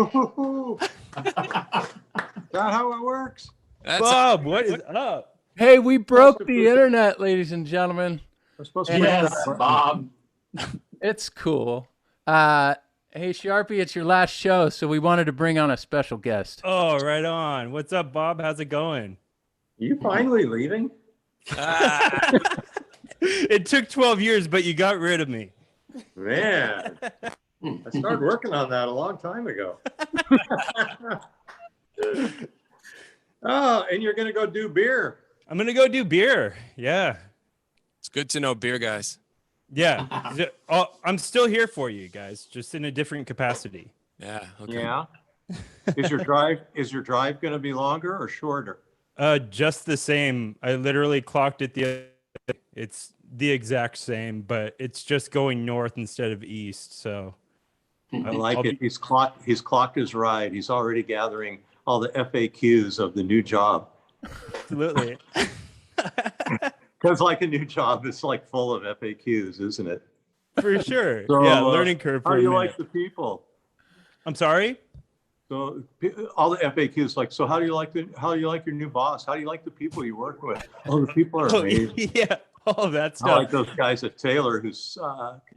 Oh! Is that how it works? That's Bob, what is up? Hey, we broke the internet, ladies and gentlemen. We're supposed to Yes, Bob. It's cool. Hey, Sharpie, it's your last show, so we wanted to bring on a special guest. Oh, right on. What's up, Bob? How's it going? You finally leaving? It took 12 years, but you got rid of me. Man, I started working on that a long time ago. Oh, and you're going to go do beer. I'm going to go do beer. Yeah. It's good to know beer guys. Yeah. I'm still here for you guys, just in a different capacity. Yeah. Okay. Yeah. Is your drive going to be longer or shorter? Just the same. I literally clocked it it's the exact same, but it's just going north instead of east. So I like it. He's clocked his ride. He's already gathering all the FAQs of the new job. Absolutely. Because like a new job, it's like full of FAQs, isn't it? For sure. So, yeah, learning curve. How for do a you minute. like the people? I'm sorry? So all the FAQs, like, so how do you like your new boss? How do you like the people you work with? Oh, the people are amazing. Yeah, all that I stuff. like those guys at Taylor who suck.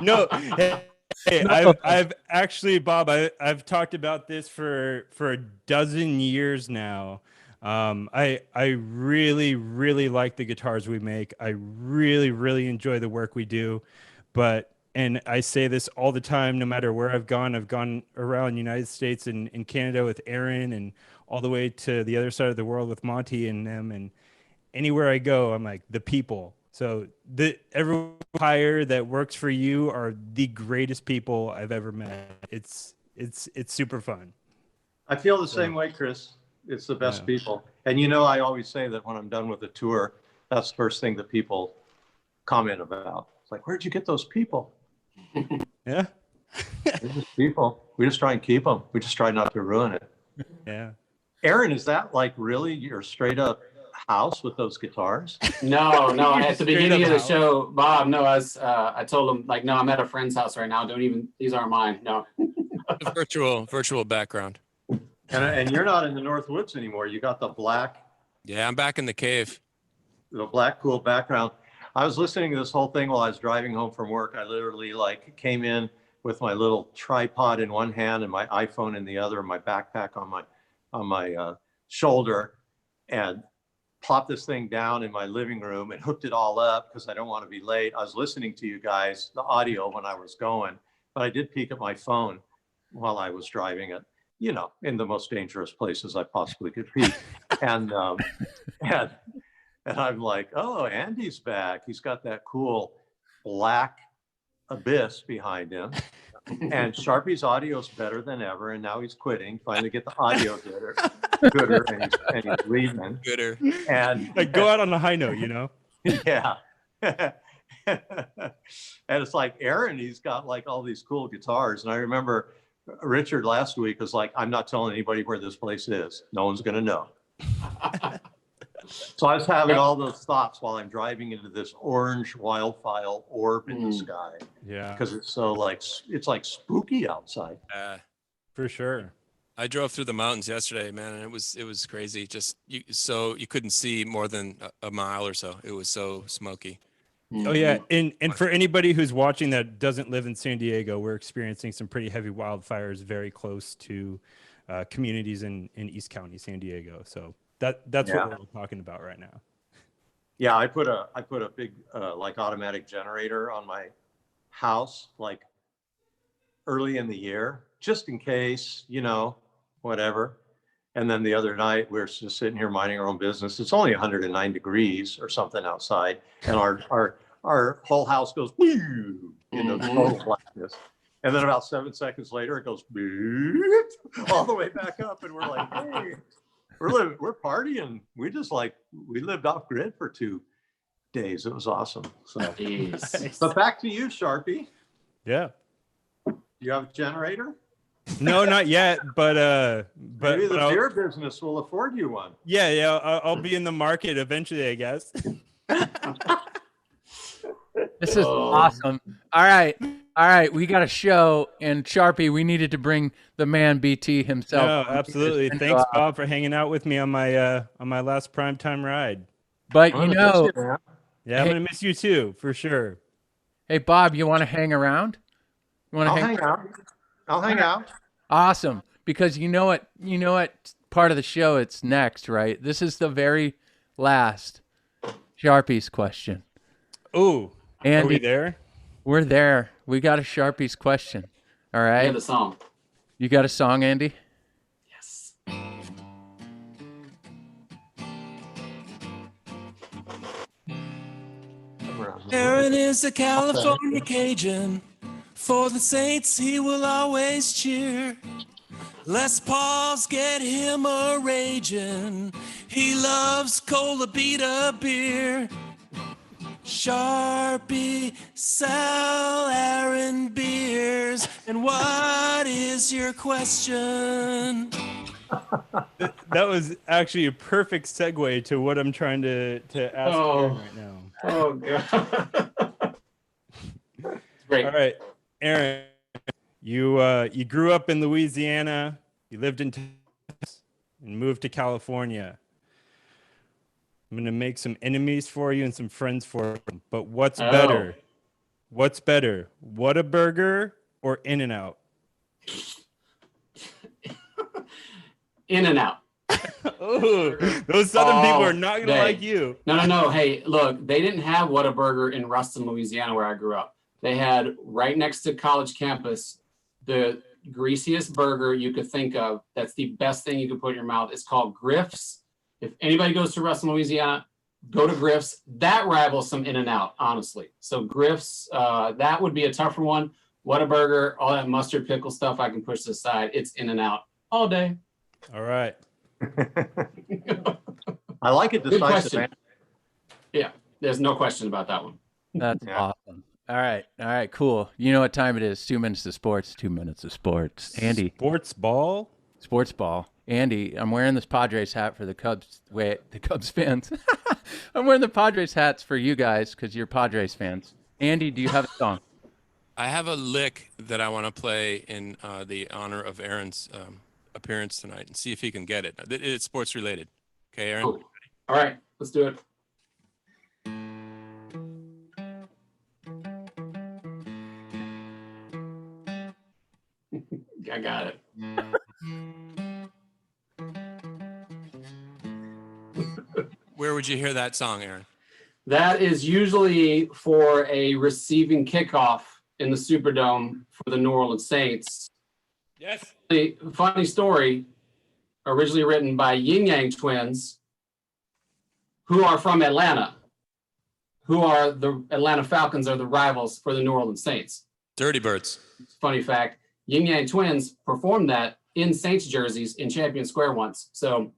No, hey, I've actually, Bob, I've talked about this for a dozen years now. I really, really like the guitars we make. I really, really enjoy the work we do, and I say this all the time, no matter where I've gone around the United States and Canada with Aaron and all the way to the other side of the world with Monty and them. And anywhere I go, I'm like, the people. So every hire that works for you are the greatest people I've ever met. It's super fun. I feel the same way, Chris. It's the best people. And I always say that when I'm done with a tour, that's the first thing that people comment about. It's like, where'd you get those people? Yeah. They're just people. We just try and keep them. We just try not to ruin it. Yeah. Aaron, is that like really your straight up house with those guitars? No. At the beginning of the house. show, Bob, no, I told him, like, no, I'm at a friend's house right now. These aren't mine. No. A virtual background. And you're not in the North Woods anymore. You got the black Yeah, I'm back in the cave. cool background. I was listening to this whole thing while I was driving home from work. I literally came in with my little tripod in one hand and my iPhone in the other, and my backpack on my shoulder and plopped this thing down in my living room and hooked it all up because I don't want to be late. I was listening to you guys, the audio when I was going, but I did peek at my phone while I was driving it, you know, in the most dangerous places I possibly could peek. And I'm like, oh, Andy's back. He's got that cool black abyss behind him. And Sharpie's audio is better than ever. And now he's quitting. Finally get the audio gooder and he's leaving. Gooder. And Like go out on a high note, you know? yeah. And it's like Aaron, he's got like all these cool guitars. And I remember Richard last week was like, I'm not telling anybody where this place is. No one's going to know. So I was having all those thoughts while I'm driving into this orange wildfire orb in the sky. Yeah. Because it's so like, it's like spooky outside. For sure. I drove through the mountains yesterday, man, and it was crazy. Just you couldn't see more than a mile or so. It was so smoky. Oh yeah, and for anybody who's watching that doesn't live in San Diego, we're experiencing some pretty heavy wildfires very close to communities in East County, San Diego. So that's what we're talking about right now. Yeah, I put a big like automatic generator on my house like early in the year, just in case, you know, whatever. And then the other night we're just sitting here minding our own business. It's only 109 degrees or something outside, and our whole house goes woo, you know, total blackness. And then about 7 seconds later, it goes all the way back up, and we're like, hey, we're partying. We lived off grid for 2 days. It was awesome. So, but back to you, Sharpie. Yeah. You have a generator? No, not yet, but maybe the beer business will afford you one. Yeah, I'll be in the market eventually, I guess. This is awesome. All right, we got a show, and Sharpie, we needed to bring the man BT himself. No, absolutely. Thanks, Bob, for hanging out with me on my last primetime ride. But you know, I'm gonna miss you too, for sure. Hey, Bob, you want to hang around? You want to hang out? I'll hang out. Awesome, because you know what part of the show it's next, right? This is the very last Sharpie's question. Ooh, Andy, are we there? We're there. We got a Sharpie's question. All right. Yeah, the song. You got a song, Andy? Yes. Aaron is a California Cajun. For the Saints, he will always cheer. Les Paul's get him a ragin'. He loves Cola Beta beer. Sharpie, sell Aaron beers. And what is your question? That was actually a perfect segue to what I'm trying to ask Aaron right now. Oh, God. Great. All right, Aaron, you grew up in Louisiana, you lived in Texas, and moved to California. I'm going to make some enemies for you and some friends for you. But what's better? What's better, Whataburger or In-N-Out? In-N-Out. Ooh, those Southern people are not going to like you. No. Hey, look, they didn't have Whataburger in Ruston, Louisiana, where I grew up. They had right next to college campus the greasiest burger you could think of. That's the best thing you could put in your mouth. It's called Griff's. If anybody goes to Ruston, Louisiana, go to Griff's. That rivals some In-N-Out, honestly. So Griff's, that would be a tougher one. Whataburger, all that mustard pickle stuff I can push to the side. It's In-N-Out all day. All right. I like it. Good question. Yeah, there's no question about that one. That's awesome. All right, cool. You know what time it is? 2 minutes of sports. 2 minutes of sports. Andy. Sports ball. Andy, I'm wearing this Padres hat for the Cubs. Wait, the Cubs fans. I'm wearing the Padres hats for you guys because you're Padres fans. Andy, do you have a song? I have a lick that I want to play in the honor of Aaron's appearance tonight and see if he can get it. It's sports related. Okay, Aaron? Cool. All right, let's do it. I got it. Where would you hear that song, Aaron? That is usually for a receiving kickoff in the Superdome for the New Orleans Saints. Yes. The funny story, originally written by Yin Yang twins, who are from Atlanta, who are the Atlanta Falcons are the rivals for the New Orleans Saints. Dirty Birds. Funny fact, Yin Yang twins performed that in Saints jerseys in Champion Square once. So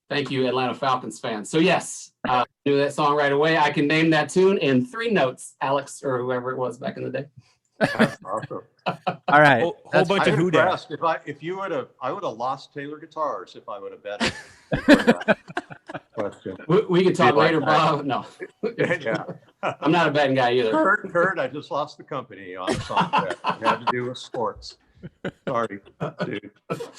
thank you, Atlanta Falcons fans. So yes, I knew that song right away. I can name that tune in 3 notes, Alex, or whoever it was back in the day. That's awesome. All right. Whole That's- bunch I'm of who impressed. If you would have, I would have lost Taylor guitars if I would have bet it. Question. We can talk Be like later, that. Bob. No, Yeah. I'm not a betting guy either. Kurt, I just lost the company on a song bet. It had to do with sports. Sorry, dude.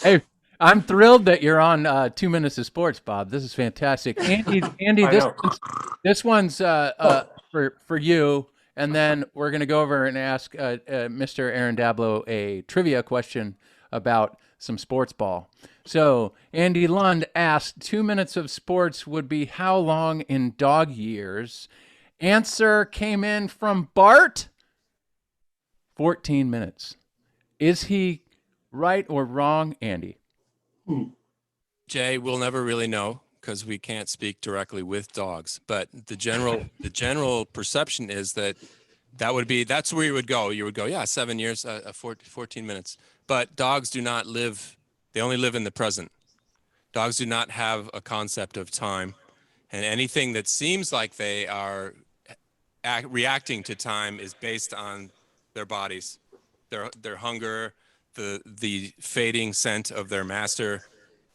Hey, I'm thrilled that you're on 2 Minutes of Sports, Bob. This is fantastic. Andy, I know. this one's for you, and then we're going to go over and ask Mr. Aaron Dablow a trivia question about some sports ball. So Andy Lund asked, 2 minutes of sports would be how long in dog years? Answer came in from Bart. 14 minutes. Is he right or wrong, Andy? Jay, we'll never really know because we can't speak directly with dogs. But the general perception is that's where you would go. You would go, yeah, 7 years, 14 minutes. But dogs do not live. They only live in the present. Dogs do not have a concept of time, and anything that seems like they are reacting to time is based on their bodies, their hunger, the fading scent of their master.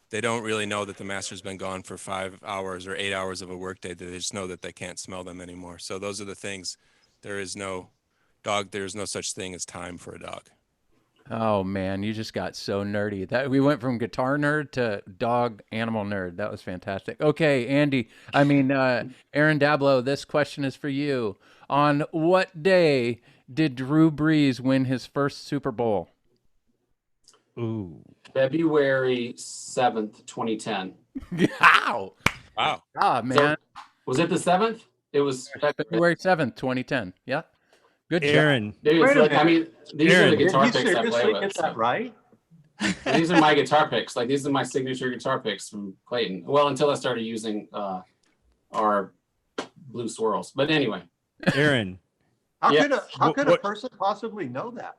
They don't really know that the master's been gone for 5 hours or 8 hours of a workday. They just know that they can't smell them anymore. So those are the things. There is no such thing as time for a dog. Oh man, you just got so nerdy. That we went from guitar nerd to dog animal nerd. That was fantastic. Okay, Aaron Dablow, this question is for you. On what day did Drew Brees win his first Super Bowl? Ooh. February 7th, 2010. Wow. Wow. Ah, man. Was it the 7th? It was February 7th, 2010. Yeah. Good job. Aaron. Dude, Wait a like, I mean, these are the Aaron, guitar Did you picks I play seriously with. get so- that right? These are my guitar picks. Like, these are my signature guitar picks from Clayton. Well, until I started using our blue swirls. But anyway, Aaron. How Yeah. could a What- person possibly know that?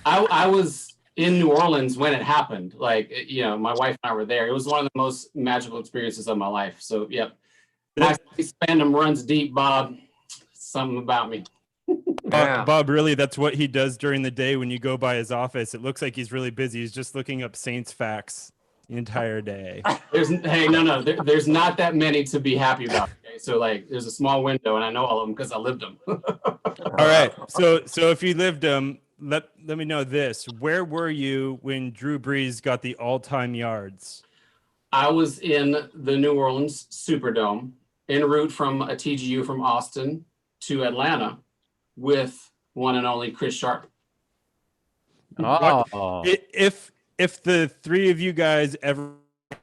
I was in New Orleans when it happened. Like, my wife and I were there. It was one of the most magical experiences of my life. So, yep. My fandom runs deep, Bob. Something about me. Yeah. Bob, really, that's what he does during the day when you go by his office. It looks like he's really busy. He's just looking up Saints facts the entire day. There's not that many to be happy about. Okay? So, like, there's a small window, and I know all of them because I lived them. All right. So if you lived let me know this. Where were you when Drew Brees got the all-time yards? I was in the New Orleans Superdome en route from a TGU from Austin to Atlanta with one and only Chris Sharp. Oh. If the three of you guys ever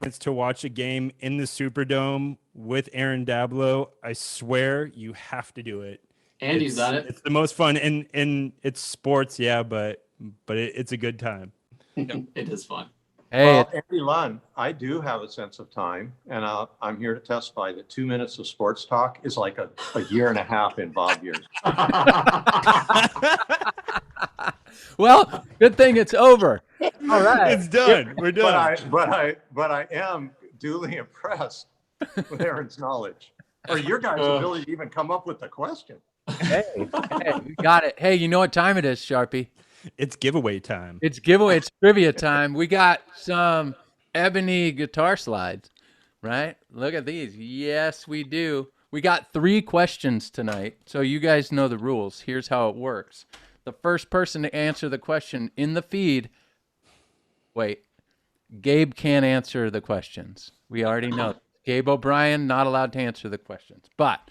chance to watch a game in the Superdome with Aaron Dablow, I swear you have to do it. Andy's done it. It's the most fun, and it's sports, yeah, but it's a good time. It is fun. Hey, Well, Andy Lund, I do have a sense of time, and I'm here to testify that 2 minutes of sports talk is like a year and a half in Bob years. well, good thing it's over. All right. It's done. We're done. But I am duly impressed with Aaron's knowledge, or your guys' ability to even come up with the question. Hey, we got it. Hey, you know what time it is, Sharpie? It's giveaway time. It's giveaway. It's trivia time. We got some ebony guitar slides, right? Look at these. Yes, we do. We got 3 questions tonight, so you guys know the rules. Here's how it works. The first person to answer the question in the feed. Wait, Gabe can't answer the questions. We already know. Gabe O'Brien not allowed to answer the questions. But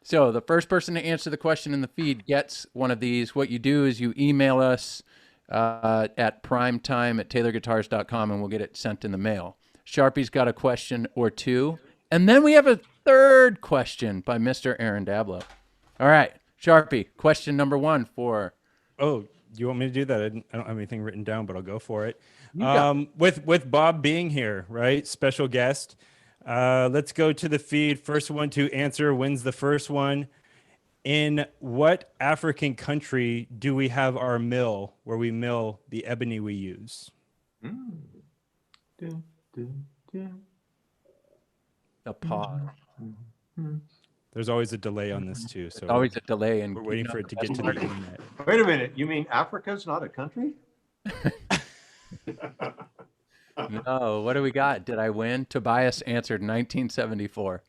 so the first person to answer the question in the feed gets one of these. What you do is you email us at primetime@taylorguitars.com, and we'll get it sent in the mail. Sharpie's got a question or two. And then we have a third question by Mr. Aaron Dablow. All right, Sharpie, question number 1 for... Oh, you want me to do that? I don't have anything written down, but I'll go for it. got With Bob being here, right? Special guest. Let's go to the feed. First one to answer wins the first one. In what African country do we have our mill where we mill the ebony we use? Dun, dun, dun. The pause. There's always a delay on this too, so Always a delay. And we're waiting for it to get to the internet. Wait a minute. You mean Africa's not a country? No, what do we got? Did I win? Tobias answered 1974.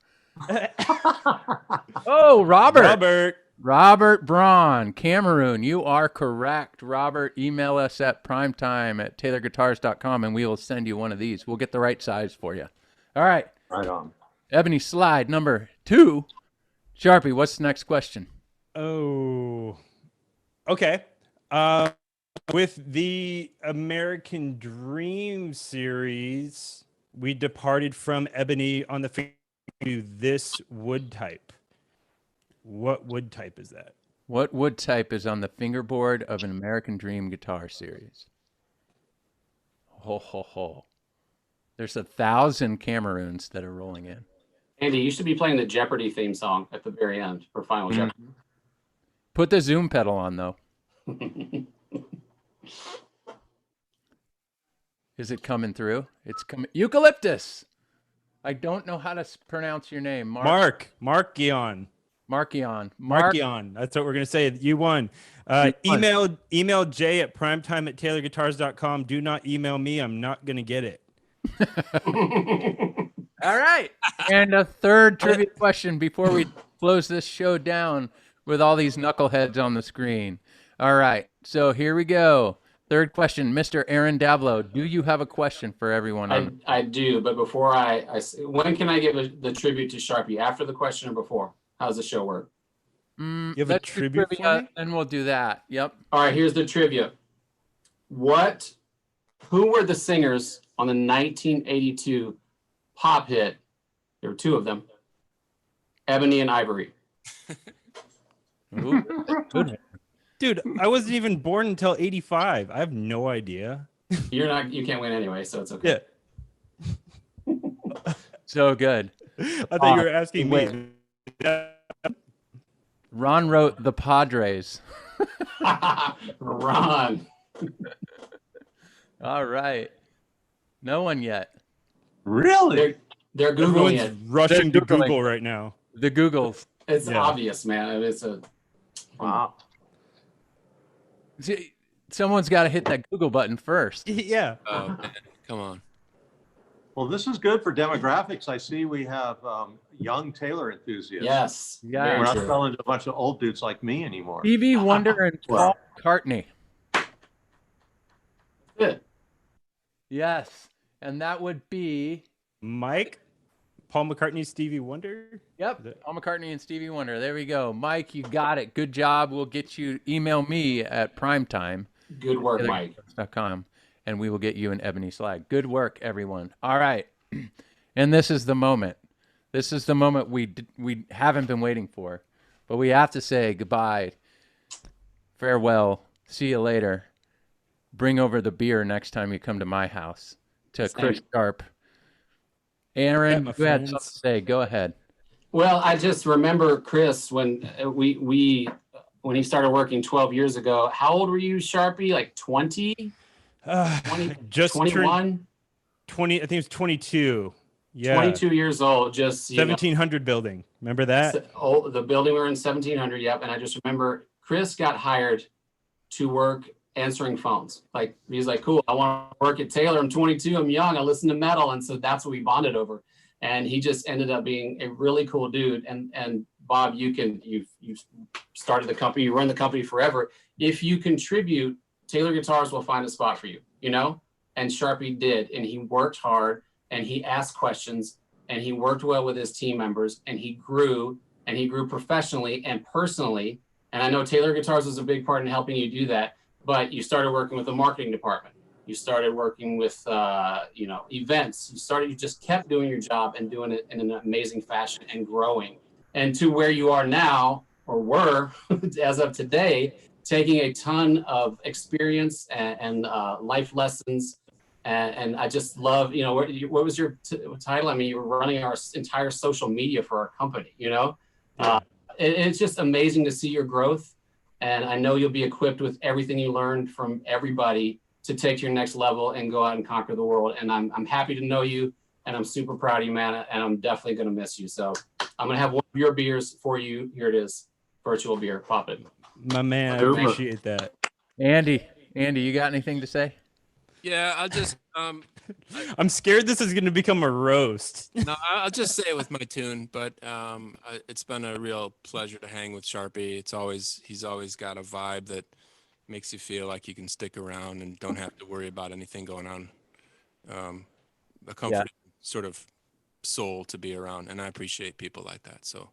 Oh, Robert Braun, Cameroon. You are correct, Robert. Email us at primetime@taylorguitars.com and we will send you one of these. We'll get the right size for you. All right. Right on. Ebony slide number 2. Sharpie, what's the next question? Oh, okay. With the American Dream series, we departed from ebony on the finger to this wood type. What wood type is that? What wood type is on the fingerboard of an American Dream guitar series? Ho, ho, ho. There's 1,000 Cameroons that are rolling in. Andy, you should be playing the Jeopardy theme song at the very end for Final Jeopardy. Put the zoom pedal on, though. Is it coming through? It's coming. Eucalyptus. I don't know how to pronounce your name. Markion. Markion. That's what we're going to say. You won. Email Jay at primetime@taylorguitars.com. Do not email me. I'm not going to get it. All right. And a third trivia question before we close this show down with all these knuckleheads on the screen. All right. So here we go. Third question, Mr. Aaron Dablow. Do you have a question for everyone? I do, but before when can I give the tribute to Sharpie? After the question or before? How does the show work? You have a tribute for me? And we'll do that. Yep. All right, here's the trivia. Who were the singers on the 1982 pop hit? There were 2 of them. Ebony and Ivory. Ooh, good. Dude, I wasn't even born until 85. I have no idea. You can't win anyway, so it's okay. Yeah. So good. I thought you were asking me. Ron wrote the Padres. Ron. All right. No one yet. Really? They're Googling it. Everyone's rushing to Google right now. The Googles. It's obvious, man. Wow. See, someone's got to hit that Google button first. Yeah. Oh, man. Come on. Well, this is good for demographics. I see we have young Taylor enthusiasts. Yes. Yeah. We're not selling to a bunch of old dudes like me anymore. Stevie Wonder and Paul McCartney. Good. Yes. And that would be... Mike, Paul McCartney, Stevie Wonder. Yep. Paul McCartney and Stevie Wonder. There we go. Mike, you got it. Good job. We'll get you... Email me at primetime. Good work, Mike. .com, and we will get you an ebony slide. Good work, everyone. All right. And this is the moment. This is the moment we haven't been waiting for. But we have to say goodbye. Farewell. See you later. Bring over the beer next time you come to my house. To Chris Sharp. Aaron, you had something to say. Go ahead. Well, I just remember Chris when when he started working 12 years ago. How old were you, Sharpie? Like 20? 20 just 21? 20. I think it was 22. Yeah. 22 years old. Just 1700 building. Remember that? Oh, the building we were in 1700. Yep. And I just remember Chris got hired to work answering phones. Like he's like, cool, I want to work at Taylor. I'm 22. I'm young. I listen to metal. And so that's what we bonded over. And he just ended up being a really cool dude. And Bob, you've started the company, you run the company forever. If you contribute, Taylor Guitars will find a spot for you, you know? And Sharpie did. And he worked hard and he asked questions and he worked well with his team members and he grew professionally and personally. And I know Taylor Guitars was a big part in helping you do that, but you started working with the marketing department You started working with, events. You just kept doing your job and doing it in an amazing fashion and growing. And to where you are now, or were, as of today, taking a ton of experience and life lessons. And I just love, what was your title? I mean, you were running our entire social media for our company, Yeah. It's just amazing to see your growth. And I know you'll be equipped with everything you learned from everybody to take to your next level and go out and conquer the world. And I'm happy to know you, and I'm super proud of you, man. And I'm definitely going to miss you. So I'm going to have one of your beers for you. Here it is, virtual beer. Pop it. My man, I Super. appreciate that. Andy, you got anything to say? Yeah, I'll just I'm scared this is going to become a roast. no, I'll just say it with my tune. But it's been a real pleasure to hang with Sharpie. He's always got a vibe that makes you feel like you can stick around and don't have to worry about anything going on. A comforting sort of soul to be around, and I appreciate people like that. So,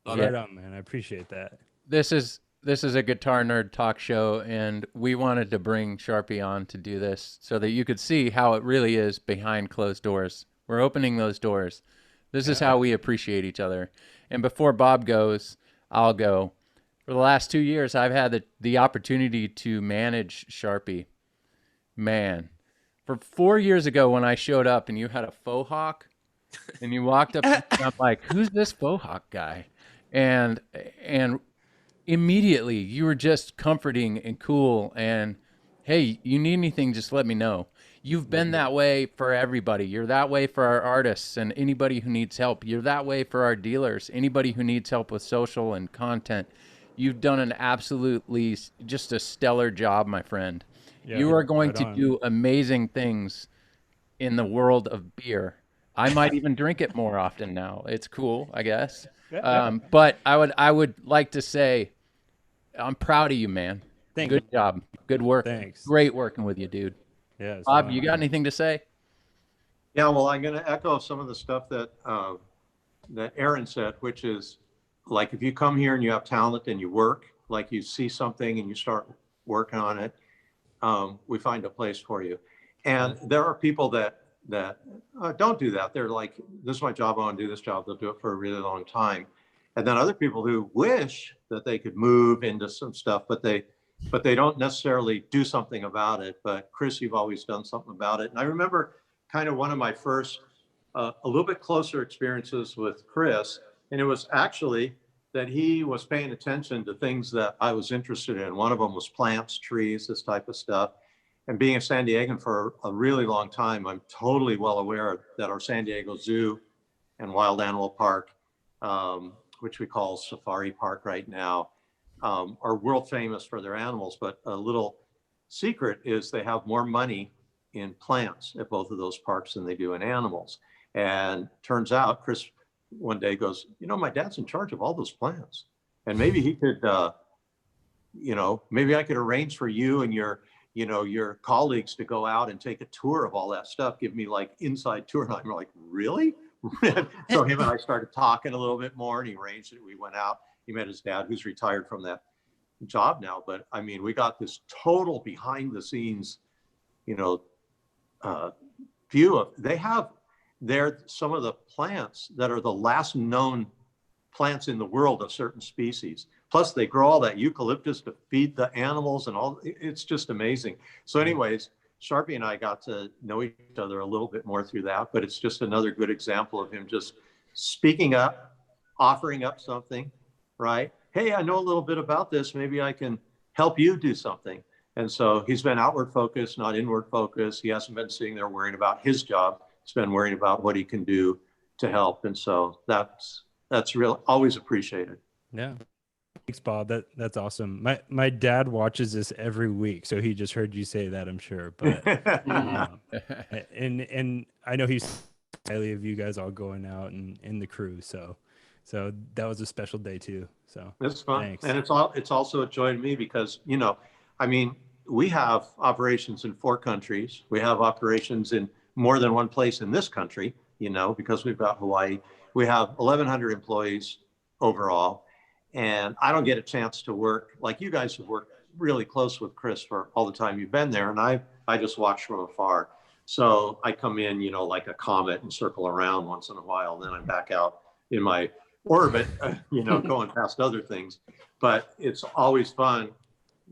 love Right it. on, man. I appreciate that. This is a guitar nerd talk show, and we wanted to bring Sharpie on to do this so that you could see how it really is behind closed doors. We're opening those doors. This is how we appreciate each other. And before Bob goes, I'll go. For the last 2 years, I've had the opportunity to manage Sharpie. Man, for 4 years ago when I showed up and you had a faux hawk, and you walked up, and I'm like, "Who's this faux hawk guy?" And immediately you were just comforting and cool. And hey, you need anything, just let me know. You've been that way for everybody. You're that way for our artists and anybody who needs help. You're that way for our dealers, anybody who needs help with social and content. You've done an absolutely just a stellar job, my friend. Yeah, You are going right to on. do amazing things in the world of beer. I might even drink it more often now. It's cool, I guess. But I would like to say I'm proud of you, man. Thank Good job. Good work. Thanks. Great working with you, dude. Yeah, it's Bob, fun. you got anything to say? Yeah, well, I'm going to echo some of the stuff that Aaron said, which is like if you come here and you have talent and you work, like you see something and you start working on it, we find a place for you. And there are people that don't do that. They're like, this is my job, I want to do this job. They'll do it for a really long time. And then other people who wish that they could move into some stuff, but they don't necessarily do something about it. But Chris, you've always done something about it. And I remember kind of one of my first, a little bit closer experiences with Chris. And it was actually that he was paying attention to things that I was interested in. One of them was plants, trees, this type of stuff. And being a San Diegan for a really long time, I'm totally well aware that our San Diego Zoo and Wild Animal Park, which we call Safari Park right now, are world famous for their animals. But a little secret is they have more money in plants at both of those parks than they do in animals. And turns out Chris one day goes, my dad's in charge of all those plants. And maybe he could, maybe I could arrange for you and your colleagues to go out and take a tour of all that stuff, give me like inside tour. And I'm like, really? So him and I started talking a little bit more, and he arranged it. We went out, he met his dad, who's retired from that job now. But I mean, we got this total behind the scenes, view of, they have there some of the plants that are the last known plants in the world of certain species. Plus they grow all that eucalyptus to feed the animals and all. It's just amazing. So anyways, Sharpie and I got to know each other a little bit more through that, but it's just another good example of him just speaking up, offering up something, right? Hey, I know a little bit about this. Maybe I can help you do something. And so he's been outward focused, not inward focused. He hasn't been sitting there worrying about his job. He's been worrying about what he can do to help. And so that's real, always appreciated. Yeah. Thanks, Bob. That's awesome. My dad watches this every week, so he just heard you say that, I'm sure. But and I know he's highly of you guys all going out and in the crew. So that was a special day too. So it's fun. Thanks. And it's also a joy to me because, I mean, we have operations in 4 countries. We have operations in more than one place in this country, because we've got Hawaii. We have 1,100 employees overall. And I don't get a chance to work like you guys have worked really close with Chris for all the time you've been there. And I've I just watch from afar. So I come in, you know, like a comet and circle around once in a while. Then I'm back out in my orbit, you know, going past other things. But it's always fun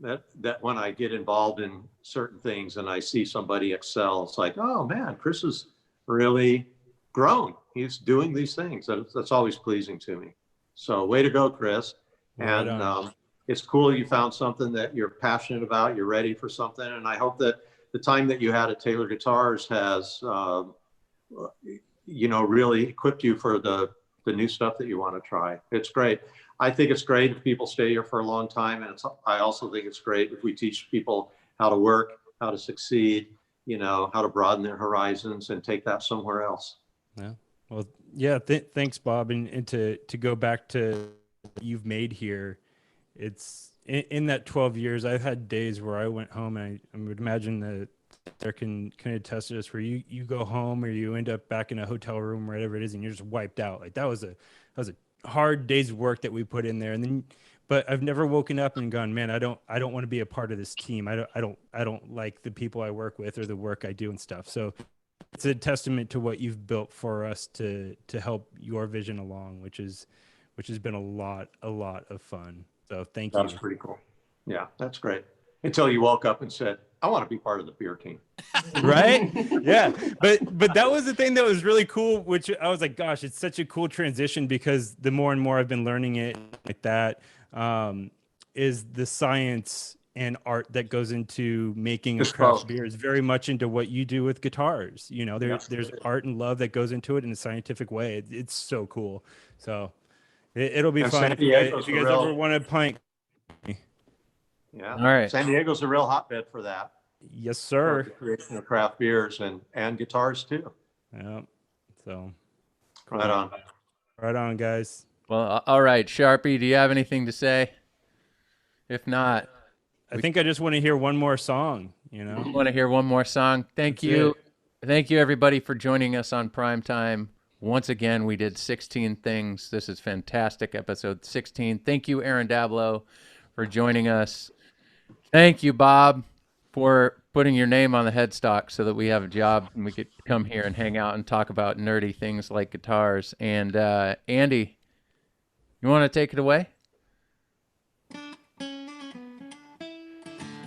that when I get involved in certain things and I see somebody excel, it's like, oh man, Chris is really grown. He's doing these things. That's always pleasing to me. So way to go, Chris. Right And on. it's cool you found something that you're passionate about. You're ready for something. And I hope that the time that you had at Taylor Guitars has, you know, really equipped you for the new stuff that you want to try. It's great. I think it's great if people stay here for a long time. And I also think it's great if we teach people how to work, how to succeed, you know, how to broaden their horizons and take that somewhere else. Yeah. Well, yeah. Thanks, Bob. And to go back to what you've made here, it's in that 12 years, I've had days where I went home, and I would imagine that there can attest to this, where you go home or you end up back in a hotel room, wherever it is, and you're just wiped out. Like that was a hard day's work that we put in there. And then, but I've never woken up and gone, man, I don't want to be a part of this team. I don't like the people I work with or the work I do and stuff. So it's a testament to what you've built for us to help your vision along, which has been a lot of fun. So thank you. That's pretty cool. Yeah, that's great. Until you woke up and said, I want to be part of the beer team. Right? Yeah. But that was the thing that was really cool, which I was like, gosh, it's such a cool transition, because the more and more I've been learning it like that, is the science and art that goes into making a craft beer is very much into what you do with guitars. You know, there's art and love that goes into it in a scientific way. It's so cool. So it'll be fun if you guys ever want to pint. Yeah. All right. San Diego's a real hotbed for that. Yes, For sir. the creation of craft beers and guitars too. Yeah. So Right on. right on, guys. Well, all right, Sharpie, do you have anything to say? If not, I think I just want to hear one more song, you know? I want to hear one more song. Thank That's you. it. Thank you, everybody, for joining us on Primetime. Once again, we did 16 things. This is fantastic, episode 16. Thank you, Aaron Dablow, for joining us. Thank you, Bob, for putting your name on the headstock so that we have a job and we could come here and hang out and talk about nerdy things like guitars. And Andy, you want to take it away?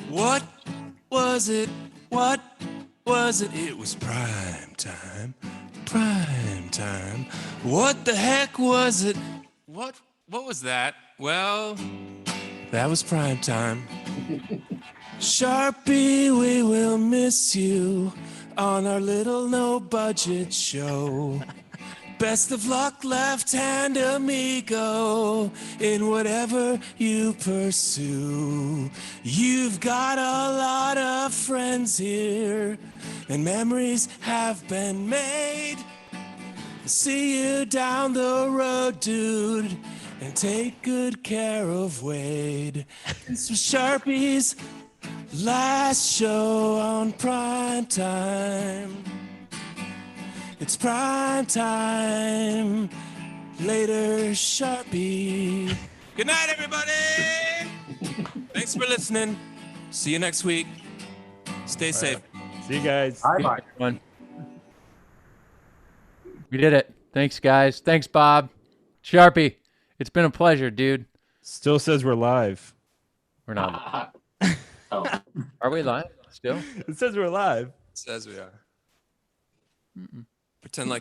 What was it? What was it? It was prime time. Prime time. What the heck was it? What was that? Well, that was prime time. Sharpie, we will miss you on our little no-budget show. Best of luck, left-hand amigo, in whatever you pursue. You've got a lot of friends here, and memories have been made. See you down the road, dude, and take good care of Wade. This was Sharpie's last show on Prime Time. It's prime time. Later, Sharpie. Good night, everybody. Thanks for listening. See you next week. Stay safe. See you guys. Bye-bye. One. We did it. Thanks, guys. Thanks, Bob. Sharpie, it's been a pleasure, dude. Still says we're live. We're not. Oh. Are we live still? It says we're live. Says we are. Pretend like